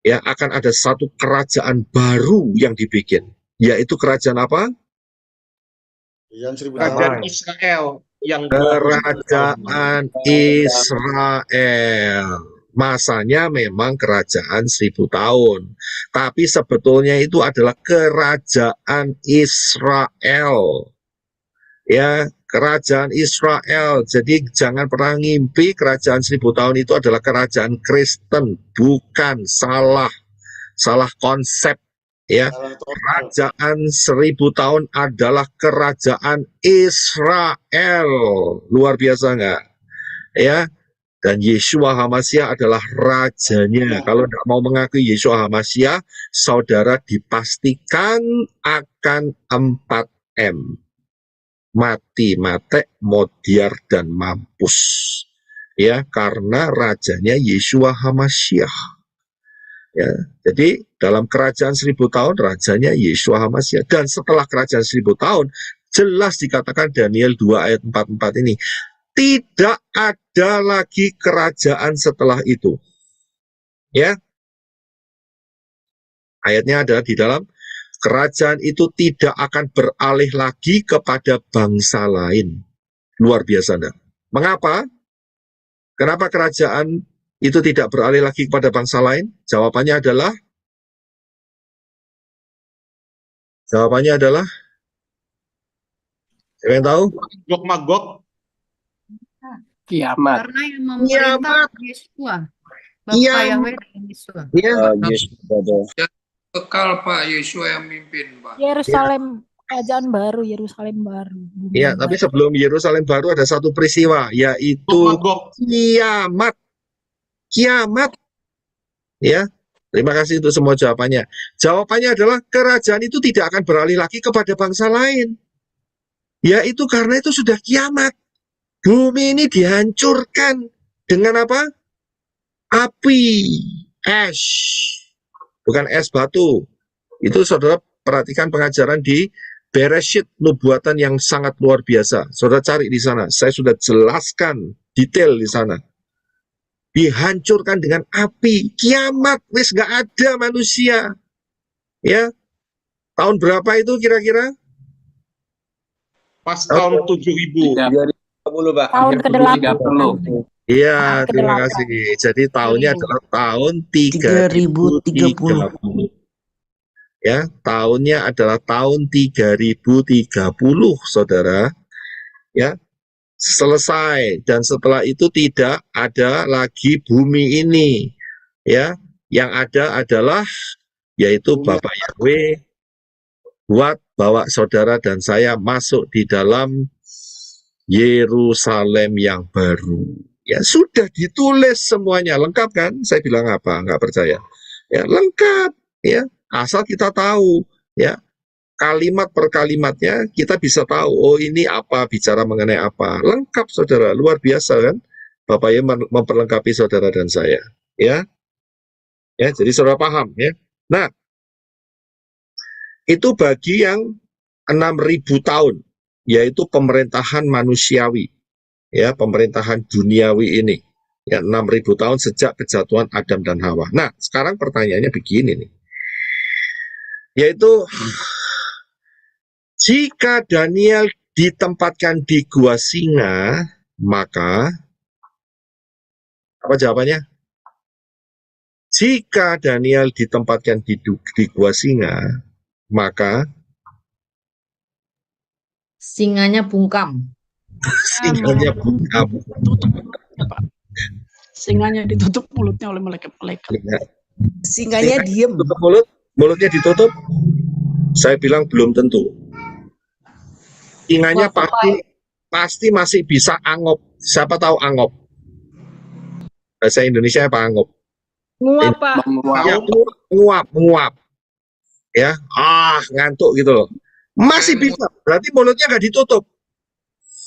ya akan ada satu kerajaan baru yang dibikin. Yaitu kerajaan apa? Kerajaan Israel yang Kerajaan Israel. Masanya memang kerajaan 1.000 tahun. Tapi sebetulnya itu adalah kerajaan Israel. Ya, kerajaan Israel. Jadi jangan pernah ngimpi kerajaan 1.000 tahun itu adalah kerajaan Kristen. Bukan, salah konsep. Ya, kerajaan 1.000 tahun adalah kerajaan Israel. Luar biasa nggak? Ya, dan Yeshua HaMashiach adalah rajanya. Kalau tidak mau mengakui Yeshua HaMashiach, saudara dipastikan akan 4M. Mati, mate, modiar, dan mampus. Ya, karena rajanya Yeshua HaMashiach. Ya, jadi dalam kerajaan 1.000 tahun rajanya Yeshua HaMashiach. Dan setelah kerajaan 1.000 tahun, jelas dikatakan Daniel 2 ayat 44 ini, tidak ada lagi kerajaan setelah itu. Ya, ayatnya adalah di dalam kerajaan itu tidak akan beralih lagi kepada bangsa lain. Luar biasa, enggak? Mengapa? Kenapa kerajaan itu tidak beralih lagi kepada bangsa lain? Jawabannya adalah siapa yang tahu? Gog Magog. Karena yang memerintah Yeshua. Bapak Yahweh dan Yeshua. Iya. Kekal Pak, Yeshua yang mimpin Pak. Yerusalem, kerajaan baru, Yerusalem baru. Iya, tapi sebelum Yerusalem baru ada satu peristiwa, yaitu kiamat. Kiamat. Ya, terima kasih untuk semua jawabannya. Jawabannya adalah kerajaan itu tidak akan beralih lagi kepada bangsa lain. Yaitu karena itu sudah kiamat. Bumi ini dihancurkan dengan apa? Api, es. Bukan es batu. Itu saudara perhatikan pengajaran di Bereshit, nubuatan yang sangat luar biasa. Saudara cari di sana. Saya sudah jelaskan detail di sana. Dihancurkan dengan api. Kiamat, wis gak ada manusia. Ya. Tahun berapa itu kira-kira? Pas tahun 7.000. Tahun ke-8. Iya, terima kasih. Jadi tahunnya adalah tahun 3030. Ya, tahunnya adalah tahun 3030, saudara. Ya, selesai, dan setelah itu tidak ada lagi bumi ini. Ya, yang ada adalah yaitu Bapak Yahweh bawa saudara dan saya masuk di dalam Yerusalem yang baru. Ya, sudah ditulis semuanya, lengkap kan? Saya bilang apa? Nggak percaya. Ya, lengkap. Ya, asal kita tahu. Ya, kalimat per kalimatnya kita bisa tahu. Oh, ini apa? Bicara mengenai apa? Lengkap, saudara. Luar biasa kan? Bapak ya memperlengkapi saudara dan saya. Ya, ya. Jadi saudara paham. Ya. Nah, itu bagi yang 6.000 tahun, yaitu pemerintahan manusiawi. Ya, pemerintahan duniawi ini, ya 6.000 tahun sejak kejatuhan Adam dan Hawa. Nah, sekarang pertanyaannya begini nih, yaitu jika Daniel ditempatkan di gua singa, maka apa jawabannya? Jika Daniel ditempatkan di gua singa, maka Singanya bungkam. singanya bungkam. Singanya ditutup mulutnya oleh malaikat-malaikat. Singanya diem. Tutup mulutnya ditutup. Saya bilang belum tentu. Singanya pasti masih bisa angop. Siapa tahu angop? Bahasa Indonesia apa angop? Nguap, Pak. Ya, menguap. Ya, ngantuk gitu loh. Masih bisa. Berarti mulutnya nggak ditutup.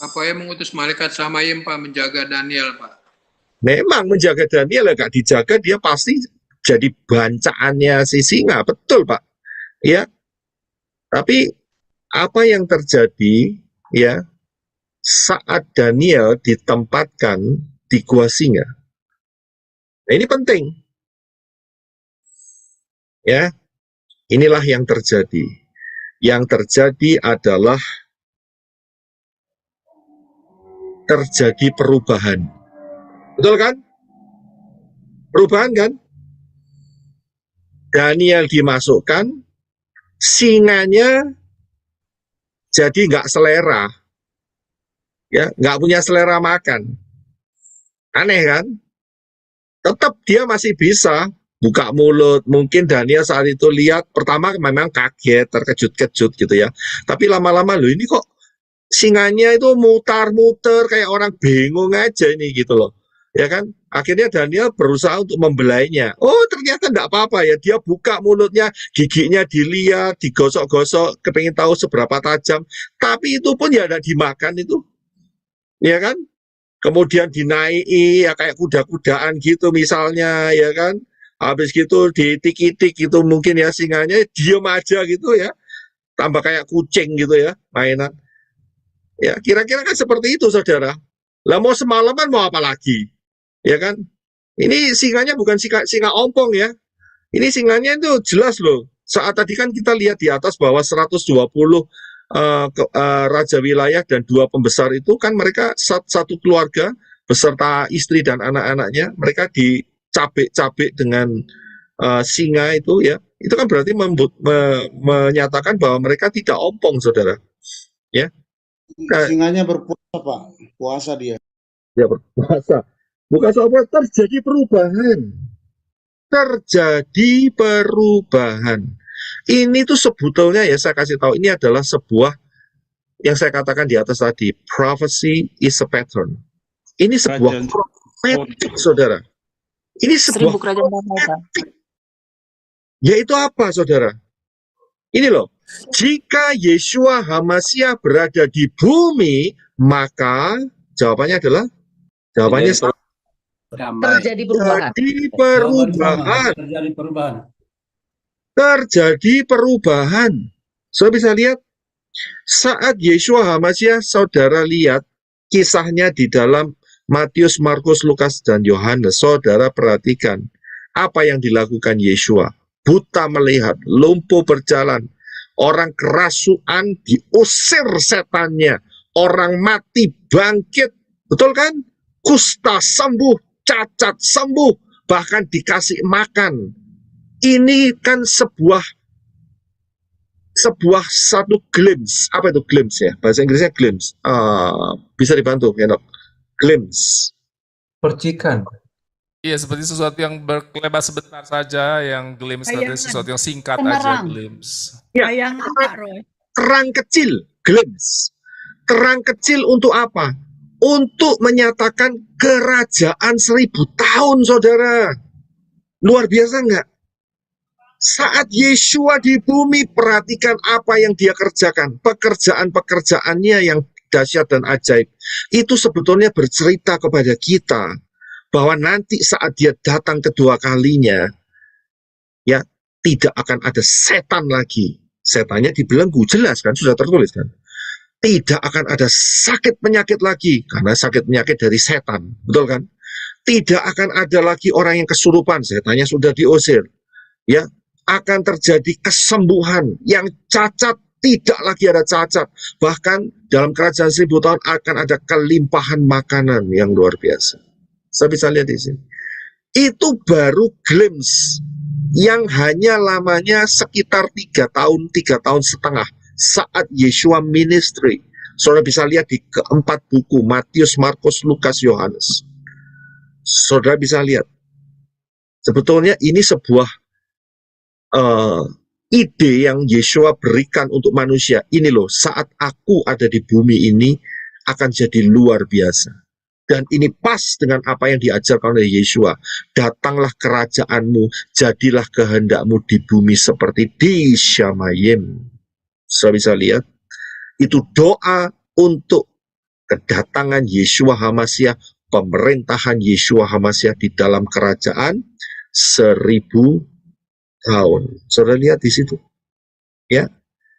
Apa ya mengutus malaikat Samayim, Pak, menjaga Daniel, Pak? Memang menjaga Daniel, nggak dijaga dia pasti jadi bancaannya si singa, betul Pak. Ya, tapi apa yang terjadi ya saat Daniel ditempatkan di gua singa? Nah, ini penting. Ya, inilah yang terjadi. Yang terjadi adalah terjadi perubahan. Betul kan? Perubahan kan? Daniel dimasukkan, singanya jadi nggak selera. Ya, nggak punya selera makan. Aneh kan? Tetap dia masih bisa buka mulut. Mungkin Daniel saat itu lihat, pertama memang kaget, terkejut-kejut gitu ya. Tapi lama-lama loh ini kok singanya itu mutar-muter kayak orang bingung aja ini gitu loh. Ya kan? Akhirnya Daniel berusaha untuk membelainya. Oh, ternyata enggak apa-apa ya. Dia buka mulutnya, giginya dilihat, digosok-gosok, kepengin tahu seberapa tajam. Tapi itu pun ya enggak dimakan itu. Ya kan? Kemudian dinaiki ya kayak kuda-kudaan gitu misalnya, ya kan? Habis gitu ditik-itik gitu mungkin ya singanya diem aja gitu ya. Tambah kayak kucing gitu ya, mainan. Ya, kira-kira kan seperti itu, saudara. Lah mau semalaman mau apa lagi? Ya kan? Ini singanya bukan singa ompong ya. Ini singanya itu jelas loh. Saat tadi kan kita lihat di atas bahwa 120 raja wilayah dan 2 pembesar itu kan mereka satu keluarga beserta istri dan anak-anaknya, mereka dicabik-cabik dengan singa itu ya. Itu kan berarti menyatakan bahwa mereka tidak ompong, saudara. Ya. Singanya berpuasa, Pak. Puasa dia. Ya, berpuasa. Bukan sobat, terjadi perubahan. Terjadi perubahan. Ini tuh sebetulnya ya saya kasih tahu, ini adalah sebuah yang saya katakan di atas tadi, prophecy is a pattern. Ini sebuah profetik, saudara. Ini sebuah profetik. Yaitu apa, saudara? Ini loh, jika Yeshua HaMashiach berada di bumi, maka jawabannya adalah Terjadi perubahan. Terjadi perubahan. Saudara bisa lihat saat Yeshua HaMashiach, saudara lihat kisahnya di dalam Matius, Markus, Lukas, dan Yohanes. Saudara perhatikan apa yang dilakukan Yeshua. Buta melihat, lumpuh berjalan, orang kerasukan diusir setannya, orang mati bangkit, betul kan? Kusta sembuh, cacat sembuh, bahkan dikasih makan. Ini kan sebuah sebuah satu glimpse. Apa itu glimpse ya? Bahasa Inggrisnya glimpse. Bisa dibantu, Henok. Glimpse. Percikan. Iya, seperti sesuatu yang berkelebat sebentar saja, yang glimpse nanti Bayangan. sesuatu yang singkat aja, Penerang. glimpse. Ya, Bayangan Pak Roy. terang kecil, glimpse. Terang kecil untuk apa? Untuk menyatakan kerajaan 1000 tahun, saudara. Luar biasa nggak? Saat Yeshua di bumi, perhatikan apa yang dia kerjakan. Pekerjaan-pekerjaannya yang dahsyat dan ajaib. Itu sebetulnya bercerita kepada kita bahwa nanti saat dia datang kedua kalinya, ya, tidak akan ada setan lagi. Setannya dibelenggu, jelas kan, sudah tertulis kan. Tidak akan ada sakit penyakit lagi, karena sakit penyakit dari setan, betul kan? Tidak akan ada lagi orang yang kesurupan, setannya sudah diusir. Ya, akan terjadi kesembuhan, yang cacat tidak lagi ada cacat. Bahkan dalam kerajaan 1000 tahun akan ada kelimpahan makanan yang luar biasa. Saya bisa lihat di sini. Itu baru glimpse yang hanya lamanya sekitar 3 tahun, 3 tahun setengah saat Yeshua ministry. Saudara bisa lihat di keempat buku, Matius, Markus, Lukas, Yohanes. Saudara bisa lihat. Sebetulnya ini sebuah ide yang Yeshua berikan untuk manusia. Ini loh, saat aku ada di bumi ini akan jadi luar biasa. Dan ini pas dengan apa yang diajarkan oleh Yeshua. Datanglah kerajaanmu, jadilah kehendakmu di bumi seperti di Syamayim. Saya bisa lihat, itu doa untuk kedatangan Yeshua HaMasyiah, pemerintahan Yeshua HaMasyiah di dalam kerajaan 1000 tahun. Saudara lihat di situ. Ya.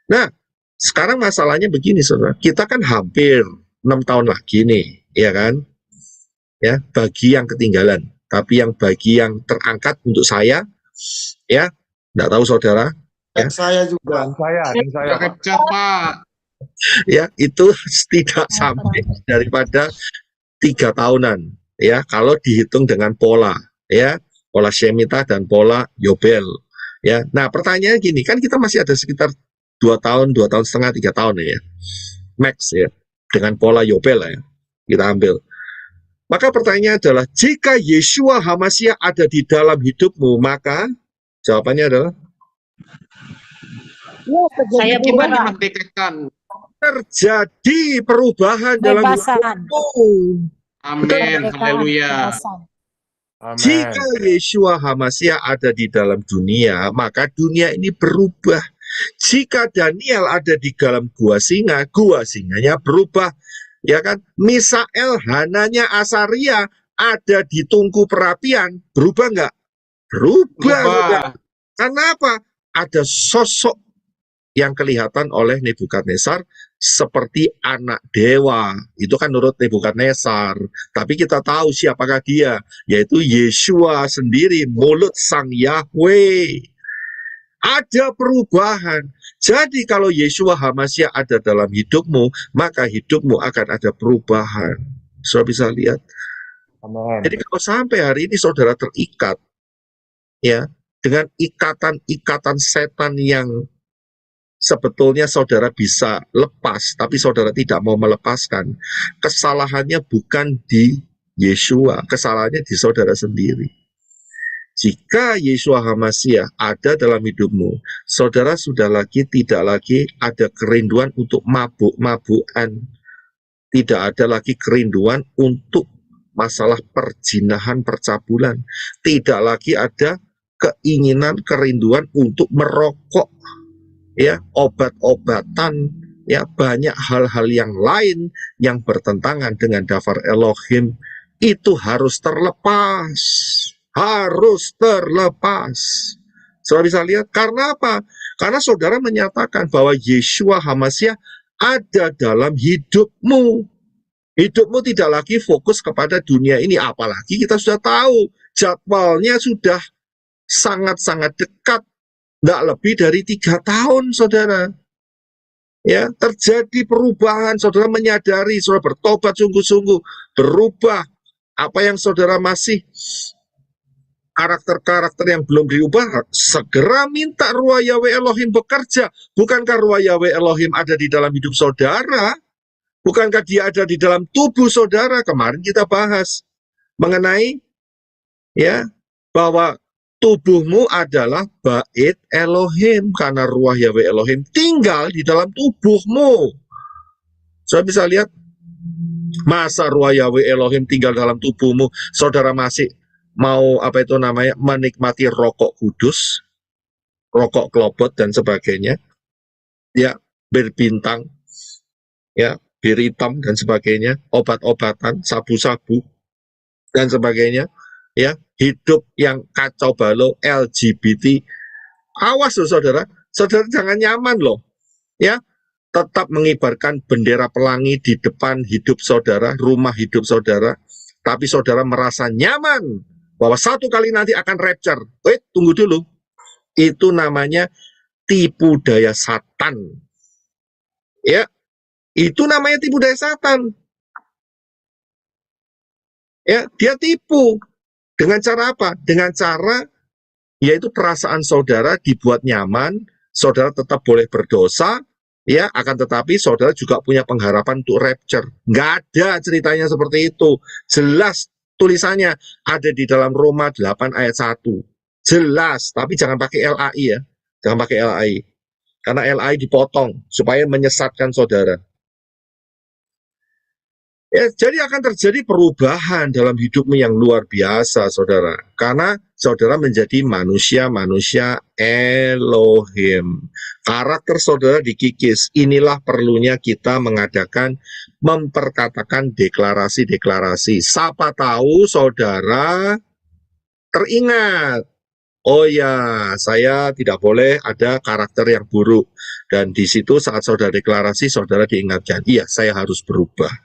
Nah, sekarang masalahnya begini, saudara. Kita kan hampir 6 tahun lagi nih, ya kan? Ya, bagi yang ketinggalan, tapi bagi yang terangkat untuk saya, ya, enggak tahu saudara, ya. Saya juga. Dan saya, Pak. Kecap, Pak. Ya, itu tidak sampai daripada 3 tahunan, ya, kalau dihitung dengan pola, ya, pola Shemitah dan pola Yobel, ya. Nah, pertanyaannya gini, kan kita masih ada sekitar 2 tahun, 2 tahun setengah, 3 tahun ya, max ya, dengan pola Yobel ya, kita ambil. Maka pertanyaannya adalah, jika Yeshua HaMasyiah ada di dalam hidupmu, maka jawabannya adalah Saya Kita dimerdekakan. terjadi perubahan dalam hidupmu. Amin. Haleluya. Amin. Jika Yeshua HaMasyiah ada di dalam dunia, maka dunia ini berubah. Jika Daniel ada di dalam gua singanya berubah. Ya kan, Misael, Hananya, Asaria ada di tungku perapian, berubah nggak? Berubah. Karena apa? Ada sosok yang kelihatan oleh Nebukadnezar seperti anak dewa. Itu kan menurut Nebukadnezar. Tapi kita tahu siapakah dia, yaitu Yeshua sendiri, mulut sang Yahweh. Ada perubahan. Jadi kalau Yeshua HaMasyiah ada dalam hidupmu, maka hidupmu akan ada perubahan. Saudara bisa lihat. Amin. Jadi kalau sampai hari ini saudara terikat, ya, dengan ikatan-ikatan setan yang sebetulnya saudara bisa lepas, tapi saudara tidak mau melepaskan, kesalahannya bukan di Yeshua, kesalahannya di saudara sendiri. Jika Yeshua HaMasyiah ada dalam hidupmu, saudara tidak lagi ada kerinduan untuk mabuk-mabukan. Tidak ada lagi kerinduan untuk masalah perjinahan, percabulan. Tidak lagi ada kerinduan untuk merokok, ya, obat-obatan, ya, banyak hal-hal yang lain yang bertentangan dengan dafar Elohim. Itu harus terlepas. Harus terlepas. Saudara bisa lihat, karena apa? Karena saudara menyatakan bahwa Yeshua HaMasyiah ada dalam hidupmu. Hidupmu tidak lagi fokus kepada dunia ini. Apalagi kita sudah tahu, jadwalnya sudah sangat-sangat dekat. Tidak lebih dari 3 tahun, saudara. Ya, terjadi perubahan, saudara menyadari, saudara bertobat sungguh-sungguh, berubah. Apa yang saudara masih karakter-karakter yang belum diubah, segera minta Ruah Yahweh Elohim bekerja. Bukankah Ruah Yahweh Elohim ada di dalam hidup saudara? Bukankah dia ada di dalam tubuh saudara? Kemarin kita bahas mengenai ya bahwa tubuhmu adalah bait Elohim, karena Ruah Yahweh Elohim tinggal di dalam tubuhmu. Saya bisa lihat, masa Ruah Yahweh Elohim tinggal dalam tubuhmu, saudara masih mau menikmati rokok kudus, rokok klobot dan sebagainya, ya, bir bintang, ya, bir hitam dan sebagainya, obat-obatan, sabu-sabu dan sebagainya, ya, hidup yang kacau balau, LGBT. Awas loh saudara, saudara jangan nyaman loh, ya. Tetap mengibarkan bendera pelangi di depan hidup saudara, rumah hidup saudara, tapi saudara merasa nyaman bahwa satu kali nanti akan rapture. Tunggu dulu. Itu namanya tipu daya Satan. Ya, itu namanya tipu daya Satan. Ya, dia tipu. Dengan cara apa? Dengan cara yaitu perasaan saudara dibuat nyaman, saudara tetap boleh berdosa, ya, akan tetapi saudara juga punya pengharapan untuk rapture. Nggak ada ceritanya seperti itu. Jelas tulisannya ada di dalam Roma 8 ayat 1. Jelas, tapi jangan pakai LAI ya. Jangan pakai LAI. Karena LAI dipotong supaya menyesatkan saudara. Ya, jadi akan terjadi perubahan dalam hidupmu yang luar biasa, saudara. Karena saudara menjadi manusia-manusia Elohim. Karakter saudara dikikis. Inilah perlunya kita memperkatakan deklarasi-deklarasi. Siapa tahu saudara teringat. Oh ya, saya tidak boleh ada karakter yang buruk. Dan di situ saat saudara deklarasi, saudara diingatkan, iya, saya harus berubah.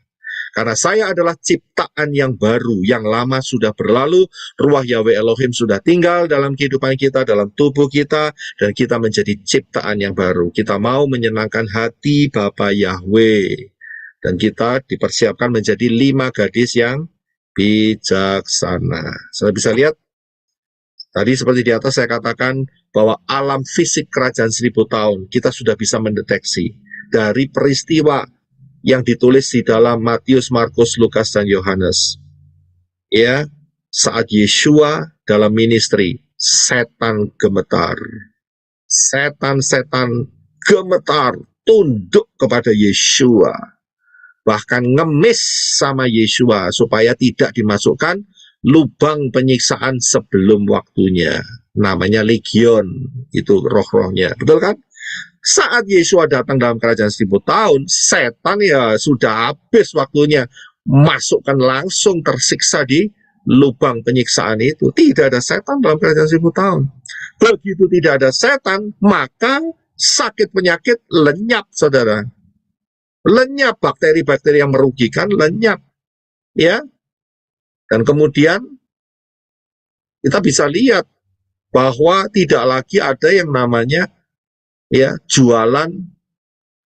Karena saya adalah ciptaan yang baru, yang lama sudah berlalu, Ruah Yahweh Elohim sudah tinggal dalam kehidupan kita, dalam tubuh kita, dan kita menjadi ciptaan yang baru. Kita mau menyenangkan hati Bapa Yahweh. Dan kita dipersiapkan menjadi 5 gadis yang bijaksana. Saya bisa lihat, tadi seperti di atas saya katakan bahwa alam fisik kerajaan 1000 tahun, kita sudah bisa mendeteksi dari peristiwa yang ditulis di dalam Matius, Markus, Lukas, dan Yohanes. Ya, saat Yeshua dalam ministry, setan gemetar. Setan-setan gemetar, tunduk kepada Yeshua. Bahkan ngemis sama Yeshua supaya tidak dimasukkan lubang penyiksaan sebelum waktunya. Namanya legion, itu roh-rohnya. Betul kan? Saat Yeshua datang dalam kerajaan 1000 tahun, setan ya sudah habis waktunya. Masukkan langsung tersiksa di lubang penyiksaan itu. Tidak ada setan dalam kerajaan 1000 tahun. Begitu tidak ada setan, maka sakit penyakit lenyap, saudara. Lenyap, bakteri-bakteri yang merugikan lenyap. Ya. Dan kemudian kita bisa lihat bahwa tidak lagi ada yang namanya ya jualan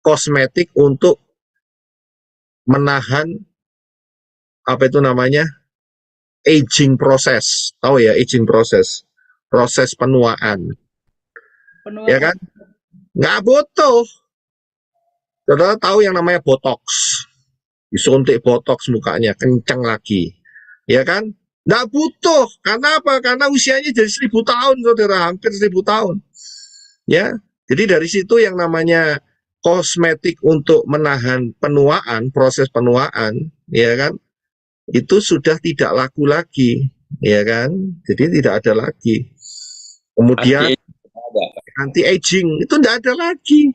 kosmetik untuk menahan apa itu namanya aging proses. Tahu ya aging proses penuaan. Ya kan? Nggak butuh. Saudara tahu yang namanya botox. Disuntik botox mukanya kencang lagi. Ya kan? Nggak butuh. Karena apa? Karena usianya jadi 1000 tahun, saudara, hampir 1000 tahun. Ya. Jadi dari situ yang namanya kosmetik untuk menahan penuaan, proses penuaan, ya kan, itu sudah tidak laku lagi, ya kan, jadi tidak ada lagi. Kemudian anti-aging itu tidak ada lagi,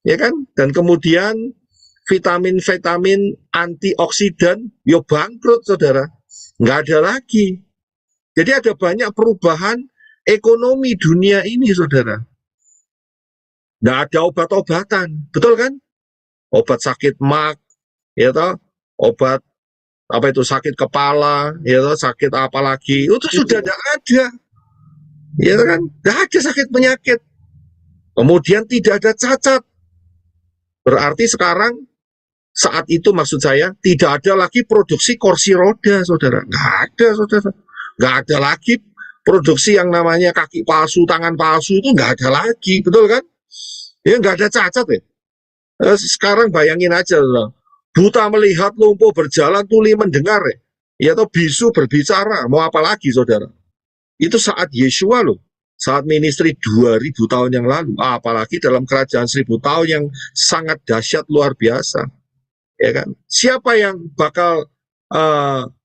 ya kan, dan kemudian vitamin-vitamin antioksidan, ya bangkrut, saudara, nggak ada lagi. Jadi ada banyak perubahan ekonomi dunia ini, saudara. Nggak ada obat-obatan, betul kan? Obat sakit mak, ya toh, obat apa itu sakit kepala, ya toh, sakit apa lagi, itu sudah tidak ada, ya kan? Nggak ada sakit penyakit. Kemudian tidak ada cacat. Berarti sekarang saat itu maksud saya tidak ada lagi produksi kursi roda, saudara. Nggak ada, saudara. Nggak ada lagi Produksi yang namanya kaki palsu, tangan palsu itu nggak ada lagi, betul kan? Ya nggak ada cacat ya. Sekarang bayangin aja, buta melihat, lumpuh berjalan, tuli mendengar ya. Ya atau bisu berbicara, mau apa lagi saudara? Itu saat Yeshua loh, saat ministry 2000 tahun yang lalu, apalagi dalam kerajaan 1000 tahun yang sangat dahsyat luar biasa. Ya kan? Siapa yang bakal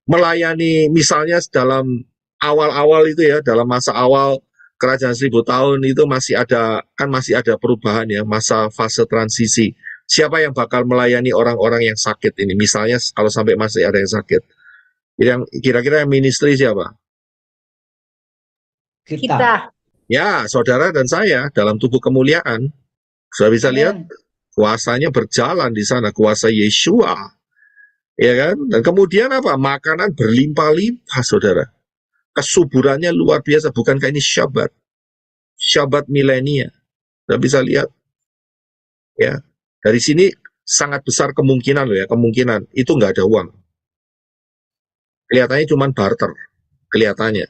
melayani misalnya dalam awal-awal itu ya, dalam masa awal kerajaan 1000 tahun itu masih ada perubahan ya, masa fase transisi. Siapa yang bakal melayani orang-orang yang sakit ini? Misalnya kalau sampai masih ada yang sakit. Yang kira-kira yang ministry siapa? Kita. Ya, saudara dan saya dalam tubuh kemuliaan. Sudah bisa lihat kuasanya berjalan di sana, kuasa Yeshua. Ya kan? Dan kemudian apa? Makanan berlimpah-limpah, saudara. Kesuburannya luar biasa, bukankah ini Syabat? Syabat milenia. Sudah bisa lihat. Ya. Dari sini sangat besar kemungkinan loh ya, kemungkinan itu nggak ada uang. Kelihatannya cuma barter, kelihatannya.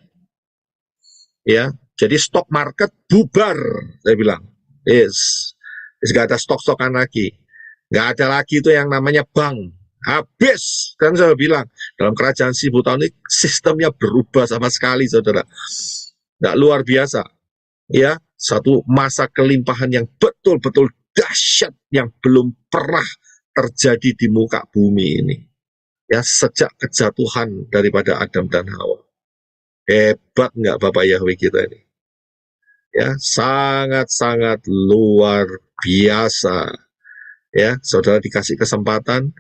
Ya, jadi stok market bubar, saya bilang. Nggak ada stok-stokan lagi. Nggak ada lagi itu yang namanya bank. Habis, kan saya bilang, dalam kerajaan 1000 tahun ini sistemnya berubah sama sekali, saudara. Nggak luar biasa. Ya, satu masa kelimpahan yang betul-betul dahsyat yang belum pernah terjadi di muka bumi ini. Ya, sejak kejatuhan daripada Adam dan Hawa. Hebat nggak Bapak Yahweh kita ini? Ya, sangat-sangat luar biasa. Ya, saudara dikasih kesempatan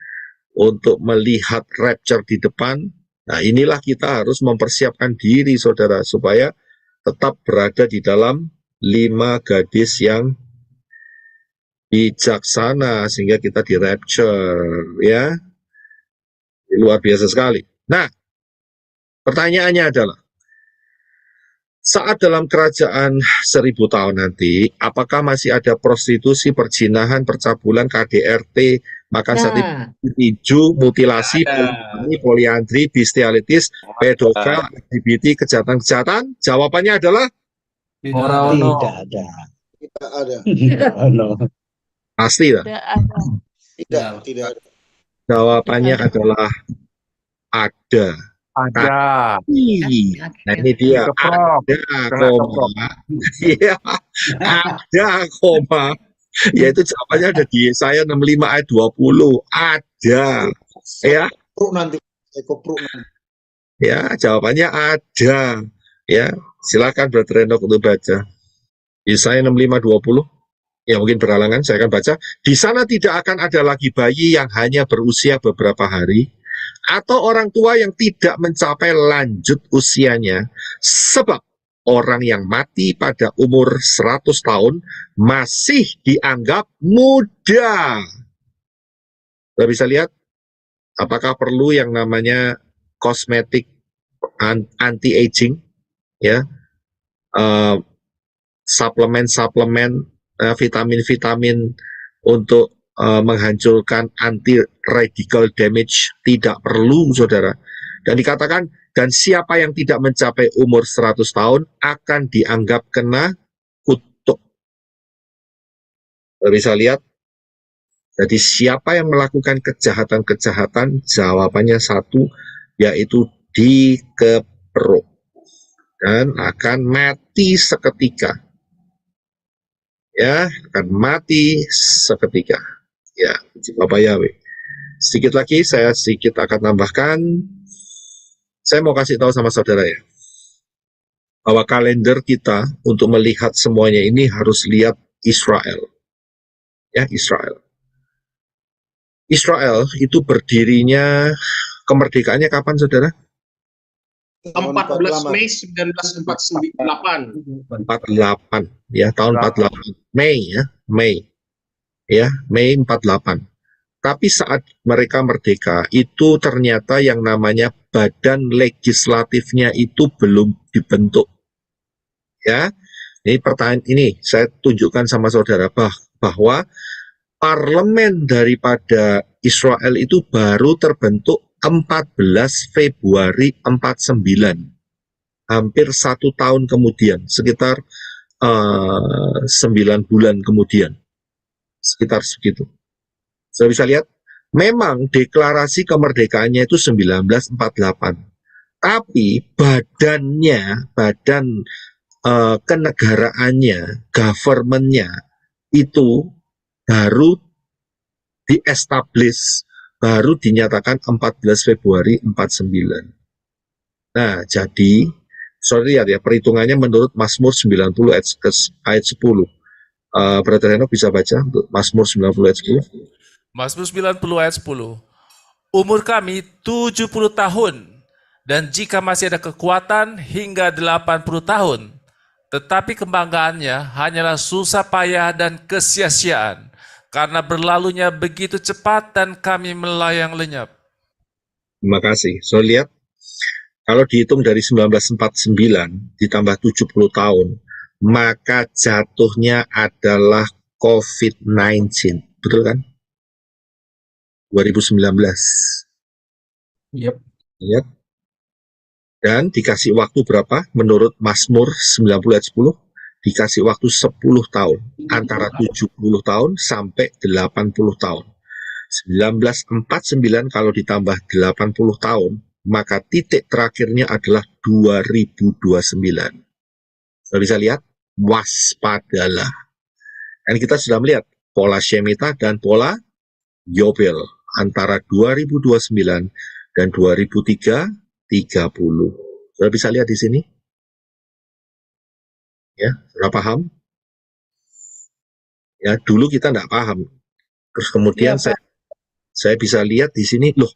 untuk melihat rapture di depan. Nah, inilah kita harus mempersiapkan diri, saudara, supaya tetap berada di dalam 5 gadis yang bijaksana, sehingga kita di rapture, ya. Luar biasa sekali. Nah, pertanyaannya adalah, saat dalam kerajaan 1000 tahun nanti, apakah masih ada prostitusi, perjinahan, percabulan, KDRT, makan sate tinju, mutilasi, poliandri, bestialitis, pedofil, LGBT, kejahatan-kejahatan? Jawabannya adalah Tidak ada. Tidak ada. pasti lah. Tidak ada. Jawabannya adalah ada. Ada. Nah ini dia, ada koma. Iya, ada koma. Yaitu jawabannya ada di Yesaya 65 ayat 20. Ada. Ya. Ya, jawabannya ada. Ya, silakan Brother Enoch untuk baca. Yesaya 65 20. Ya mungkin berhalangan, saya akan baca. Di sana tidak akan ada lagi bayi yang hanya berusia beberapa hari, atau orang tua yang tidak mencapai lanjut usianya, sebab orang yang mati pada umur 100 tahun masih dianggap muda. Kita bisa lihat, apakah perlu yang namanya kosmetik anti-aging, ya, suplemen-suplemen, vitamin-vitamin untuk menghancurkan anti-radical damage, tidak perlu, saudara. Dan dikatakan, dan siapa yang tidak mencapai umur 100 tahun akan dianggap kena kutuk. Bisa lihat, jadi siapa yang melakukan kejahatan-kejahatan, jawabannya satu, yaitu dikepruk dan akan mati seketika. Ya, akan mati seketika. Ya, Bapak Yahweh. Sedikit lagi, saya sedikit akan tambahkan. Saya mau kasih tahu sama saudara ya, bahwa kalender kita untuk melihat semuanya ini harus lihat Israel. Ya, Israel. Israel itu berdirinya, kemerdekaannya kapan, saudara? 14 Mei 1948. 48 ya, tahun 48. Mei ya, Mei. Ya, Mei 48. Tapi saat mereka merdeka itu ternyata yang namanya badan legislatifnya itu belum dibentuk. Ya. Ini pertanyaan ini saya tunjukkan sama saudara bahwa parlemen daripada Israel itu baru terbentuk 14 Februari 49. hampir 1 tahun kemudian, sekitar 9 bulan kemudian, sekitar segitu. Saya bisa lihat, memang deklarasi kemerdekaannya itu 1948, tapi badan kenegaraannya, government-nya itu baru di-establish, baru dinyatakan 14 Februari 49. Nah, jadi, sorry ya, perhitungannya menurut Mazmur 90 ayat 10. Brother Henok bisa baca untuk Mazmur 90 ayat 10. Mazmur 90 ayat 10. Umur kami 70 tahun, dan jika masih ada kekuatan hingga 80 tahun, tetapi kebanggaannya hanyalah susah payah dan kesia-siaan, karena berlalunya begitu cepat dan kami melayang lenyap. Terima kasih. So, lihat, kalau dihitung dari 1949 ditambah 70 tahun, maka jatuhnya adalah COVID-19. Betul kan? 2019. Yep. Lihat. Dan dikasih waktu berapa? Menurut Mazmur 90 ayat 10, dikasih waktu 10 tahun. Antara 70 tahun sampai 80 tahun. 1949 kalau ditambah 80 tahun, maka titik terakhirnya adalah 2029. Kita bisa lihat, waspadalah. Dan kita sudah melihat pola Shemitah dan pola Yobel antara 2029 dan 2030. Sudah bisa lihat di sini? Ya, sudah paham? Ya, dulu kita tidak paham. Terus kemudian saya bisa lihat di sini, loh,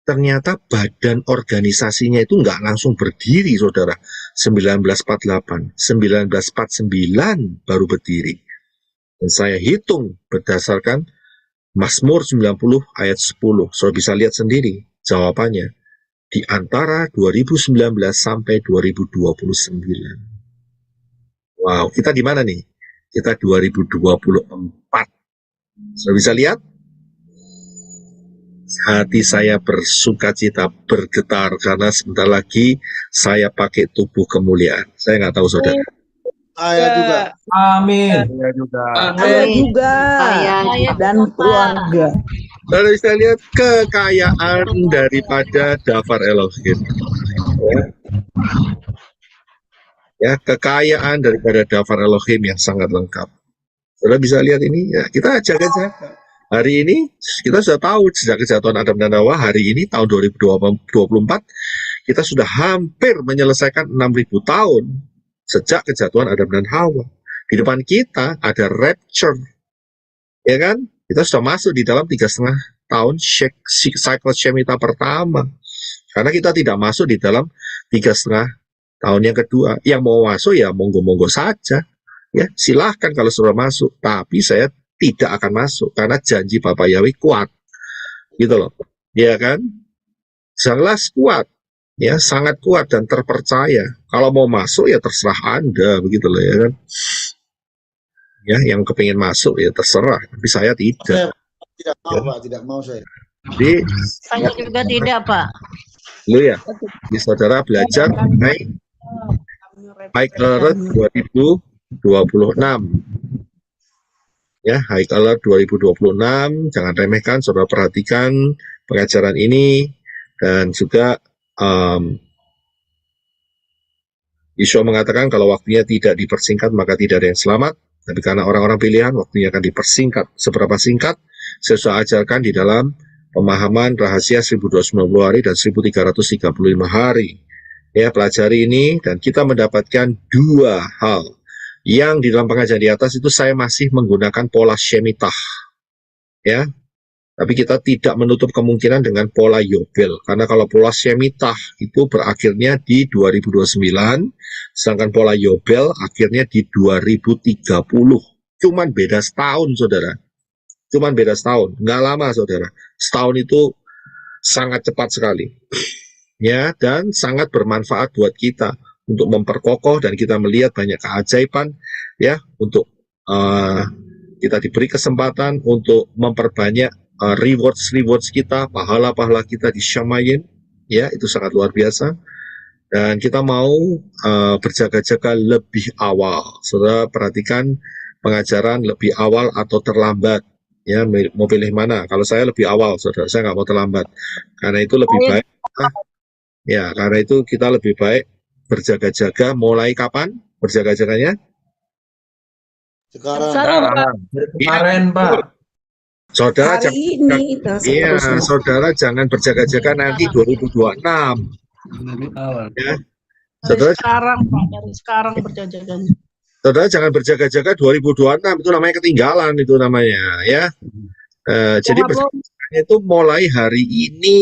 ternyata badan organisasinya itu nggak langsung berdiri, saudara. 1948, 1949 baru berdiri. Dan saya hitung berdasarkan Mazmur 90 ayat 10. Saudara bisa lihat sendiri jawabannya. Di antara 2019 sampai 2029. Wow, kita di mana nih? Kita 2024. Saudara bisa lihat? Hati saya bersukacita, bergetar, karena sebentar lagi saya pakai tubuh kemuliaan. Saya nggak tahu, saudara. Saya juga. Amin. Saya juga. Saya juga. Dan keluarga. Saudara bisa lihat kekayaan daripada Dafar Elohim. Ya, kekayaan daripada Dafar Elohim yang sangat lengkap. Saudara bisa lihat ini, ya, kita jaga-jaga. Hari ini kita sudah tahu sejak kejatuhan Adam dan Hawa, hari ini tahun 2024 kita sudah hampir menyelesaikan 6.000 tahun sejak kejatuhan Adam dan Hawa. Di depan kita ada rapture, ya kan? Kita sudah masuk di dalam 3,5 tahun cycle Shemitah pertama, karena kita tidak masuk di dalam 3,5 tahun yang kedua. Yang mau masuk ya monggo-monggo saja, ya silahkan kalau sudah masuk. Tapi saya tidak akan masuk karena janji Bapak Yahweh kuat, gitu loh, ya kan? Jelas kuat, ya sangat kuat dan terpercaya. Kalau mau masuk ya terserah Anda, begitu loh, ya kan? Ya, yang kepingin masuk ya terserah, tapi saya tidak. Tidak mau, ya. Pak, tidak mau saya. Jadi, saya juga tidak, Pak. Lu ya, di saudara belajar mengenai High Alert 2026. Ya, High Alert 2026, jangan remehkan, saudara perhatikan pengajaran ini, dan juga Yeshua mengatakan kalau waktunya tidak dipersingkat maka tidak ada yang selamat, tapi karena orang-orang pilihan waktunya akan dipersingkat. Seberapa singkat, saya sudah ajarkan di dalam pemahaman rahasia 1290 hari dan 1335 hari. Ya, pelajari ini dan kita mendapatkan dua hal. Yang di dalam pengajian di atas itu saya masih menggunakan pola Shemitah, ya. Tapi kita tidak menutup kemungkinan dengan pola Yobel, karena kalau pola Shemitah itu berakhirnya di 2029, sedangkan pola Yobel akhirnya di 2030. Cuman beda setahun, saudara. Cuman beda setahun, nggak lama, saudara. Setahun itu sangat cepat sekali, ya, dan sangat bermanfaat buat kita untuk memperkokoh, dan kita melihat banyak keajaiban, ya, untuk kita diberi kesempatan untuk memperbanyak rewards kita, pahala-pahala kita di Shamayim, ya, itu sangat luar biasa. Dan kita mau berjaga-jaga lebih awal. Saudara perhatikan pengajaran lebih awal atau terlambat. Ya, mau pilih mana? Kalau saya lebih awal, saudara. Saya nggak mau terlambat. Karena itu lebih baik. Ya, karena itu kita lebih baik berjaga-jaga. Mulai kapan berjaga-jaganya? Sekarang. Kemarin, Pak. Saudara Hari ini dan seterusnya. saudara jangan berjaga-jaga nanti 2026. Ya. Dari sekarang, Pak, dari sekarang berjaga-jaganya. Saudara jangan berjaga-jaga 2026, itu namanya ketinggalan, itu namanya, ya. Jadi berjaga-jaganya itu mulai hari ini,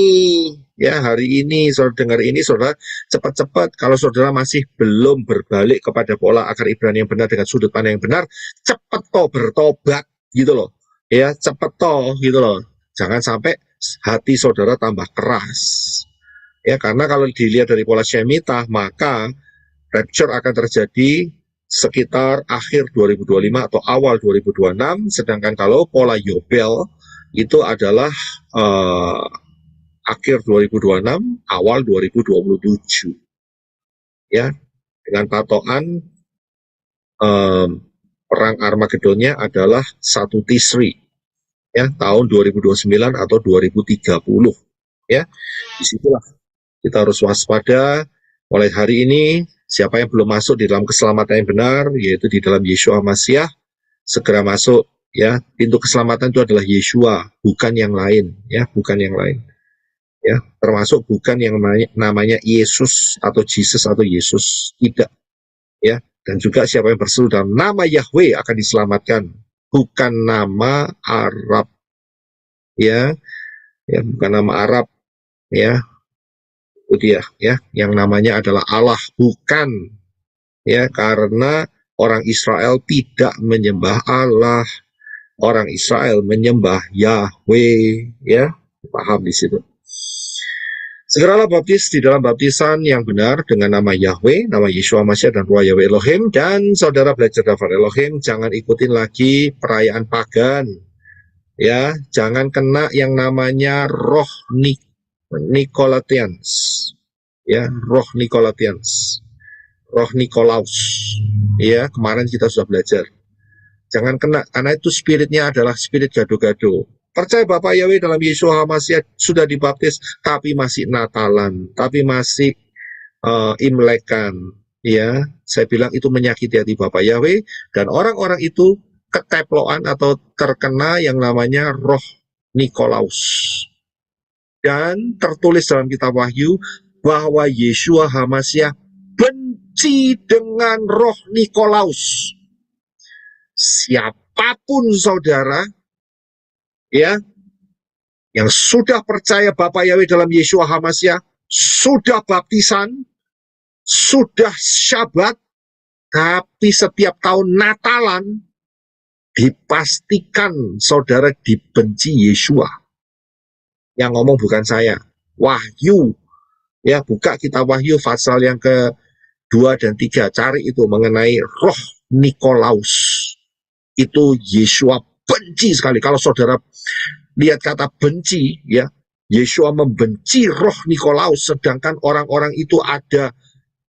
ya, hari ini. Saudara dengar ini, saudara cepat-cepat. Kalau saudara masih belum berbalik kepada pola akar Ibrani yang benar dengan sudut pandang yang benar, cepat toh bertobat, gitu loh. Ya, cepet toh gitu loh. Jangan sampai hati saudara tambah keras. Ya, karena kalau dilihat dari pola Shemitah, maka rapture akan terjadi sekitar akhir 2025 atau awal 2026, sedangkan kalau pola Yobel itu adalah akhir 2026, awal 2027. Ya, dengan patokan perang Armageddonnya adalah 1 Tisri, ya, tahun 2029 atau 2030, ya. Disitulah kita harus waspada mulai hari ini. Siapa yang belum masuk di dalam keselamatan yang benar, yaitu di dalam Yeshua Mashiach, segera masuk, ya. Pintu keselamatan itu adalah Yeshua, bukan yang lain, ya, bukan yang lain, ya. Termasuk bukan yang namanya Yesus atau Jesus atau Yesus, tidak, ya. Dan juga siapa yang berseru dalam nama Yahweh akan diselamatkan, bukan nama Arab, ya, bukan nama Arab, ya, itu dia, ya, yang namanya adalah Allah, bukan, ya, karena orang Israel tidak menyembah Allah, orang Israel menyembah Yahweh, ya, paham di situ. Segeralah baptis di dalam baptisan yang benar dengan nama Yahweh, nama Yeshua Mashiach dan Ruah Yahweh Elohim, dan saudara belajar Davar Elohim, jangan ikutin lagi perayaan pagan, ya, jangan kena yang namanya roh Nikolatians, ya, roh Nikolatians, roh Nikolaus, ya, kemarin kita sudah belajar. Jangan kena, karena itu spiritnya adalah spirit gado-gado. Percaya Bapak Yahweh dalam Yeshua HaMashiach sudah dibaptis, tapi masih Natalan, tapi masih Imlekan, ya. Saya bilang itu menyakiti hati Bapak Yahweh, dan orang-orang itu keteploan atau terkena yang namanya roh Nikolaus. Dan tertulis dalam kitab Wahyu bahwa Yeshua HaMashiach benci dengan roh Nikolaus. Siapapun saudara, ya, yang sudah percaya Bapak Yahweh dalam Yeshua HaMashiach, sudah baptisan, sudah syabat, tapi setiap tahun Natalan, dipastikan saudara dibenci Yeshua. Yang ngomong bukan saya, Wahyu, ya, buka kitab Wahyu pasal yang ke-2 dan 3, cari itu mengenai roh Nikolaus. Itu Yeshua benci sekali. Kalau saudara lihat kata benci, ya, Yeshua membenci roh Nikolaus, sedangkan orang-orang itu ada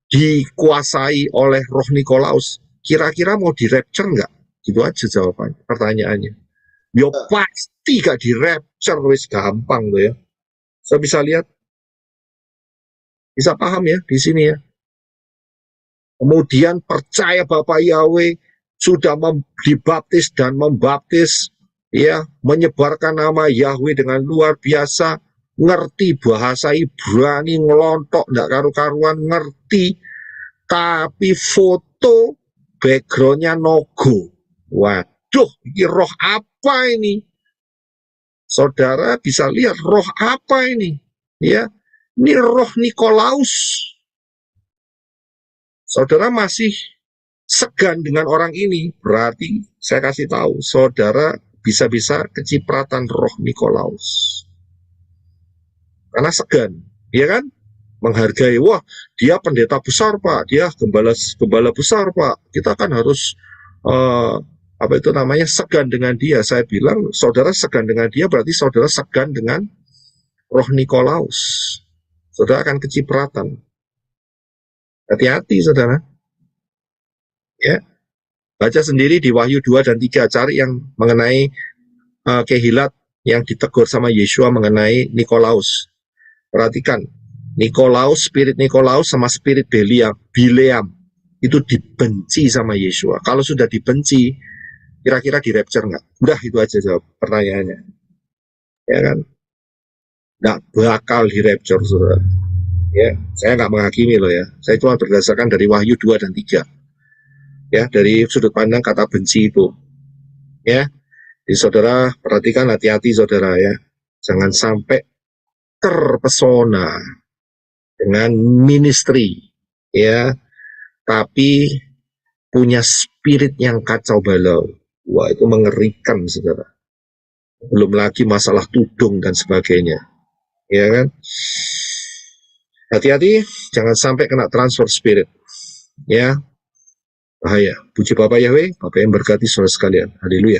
dikuasai oleh roh Nikolaus. Kira-kira mau di-rapture nggak? Gitu aja jawabannya, pertanyaannya. Yo pasti gak di-rapture, wis gampang tuh, ya. Saya bisa lihat, bisa paham ya di sini, ya. Kemudian percaya Bapak Yahweh sudah dibaptis dan membaptis, ya, menyebarkan nama Yahweh dengan luar biasa, ngerti bahasa Ibrani ngelontok, nggak karu-karuan ngerti, tapi foto backgroundnya nogo. Waduh, ini roh apa ini? Saudara bisa lihat roh apa ini, ya? Ini roh Nikolaus. Saudara masih segan dengan orang ini, berarti saya kasih tahu, saudara bisa-bisa kecipratan roh Nikolaus. Karena segan, ya kan? Menghargai, wah, dia pendeta besar, Pak, dia gembala besar, Pak. Kita kan harus apa itu namanya, segan dengan dia. Saya bilang, saudara segan dengan dia berarti saudara segan dengan roh Nikolaus. Saudara akan kecipratan. Hati-hati, saudara. Ya, baca sendiri di Wahyu 2 dan 3, cari yang mengenai Kehilat yang ditegur sama Yesua mengenai Nikolaus. Perhatikan, spirit Nikolaus sama spirit Bileam itu dibenci sama Yesua. Kalau sudah dibenci, kira-kira di rapture nggak? Udah, itu aja jawab pertanyaannya. Ya kan? Nggak bakal di rapture, saudara. Ya, saya nggak menghakimi loh ya. Saya cuma berdasarkan dari Wahyu 2 dan 3. Ya, dari sudut pandang kata benci itu. Ya, jadi saudara perhatikan, hati-hati saudara ya. Jangan sampai terpesona dengan ministry, ya, tapi punya spirit yang kacau balau. Wah, itu mengerikan, saudara. Belum lagi masalah tudung dan sebagainya, ya kan? Hati-hati, jangan sampai kena transfer spirit, ya. Bahaya. Puji Bapak Yahweh, Bapak yang berkati saudara sekalian. Haleluya.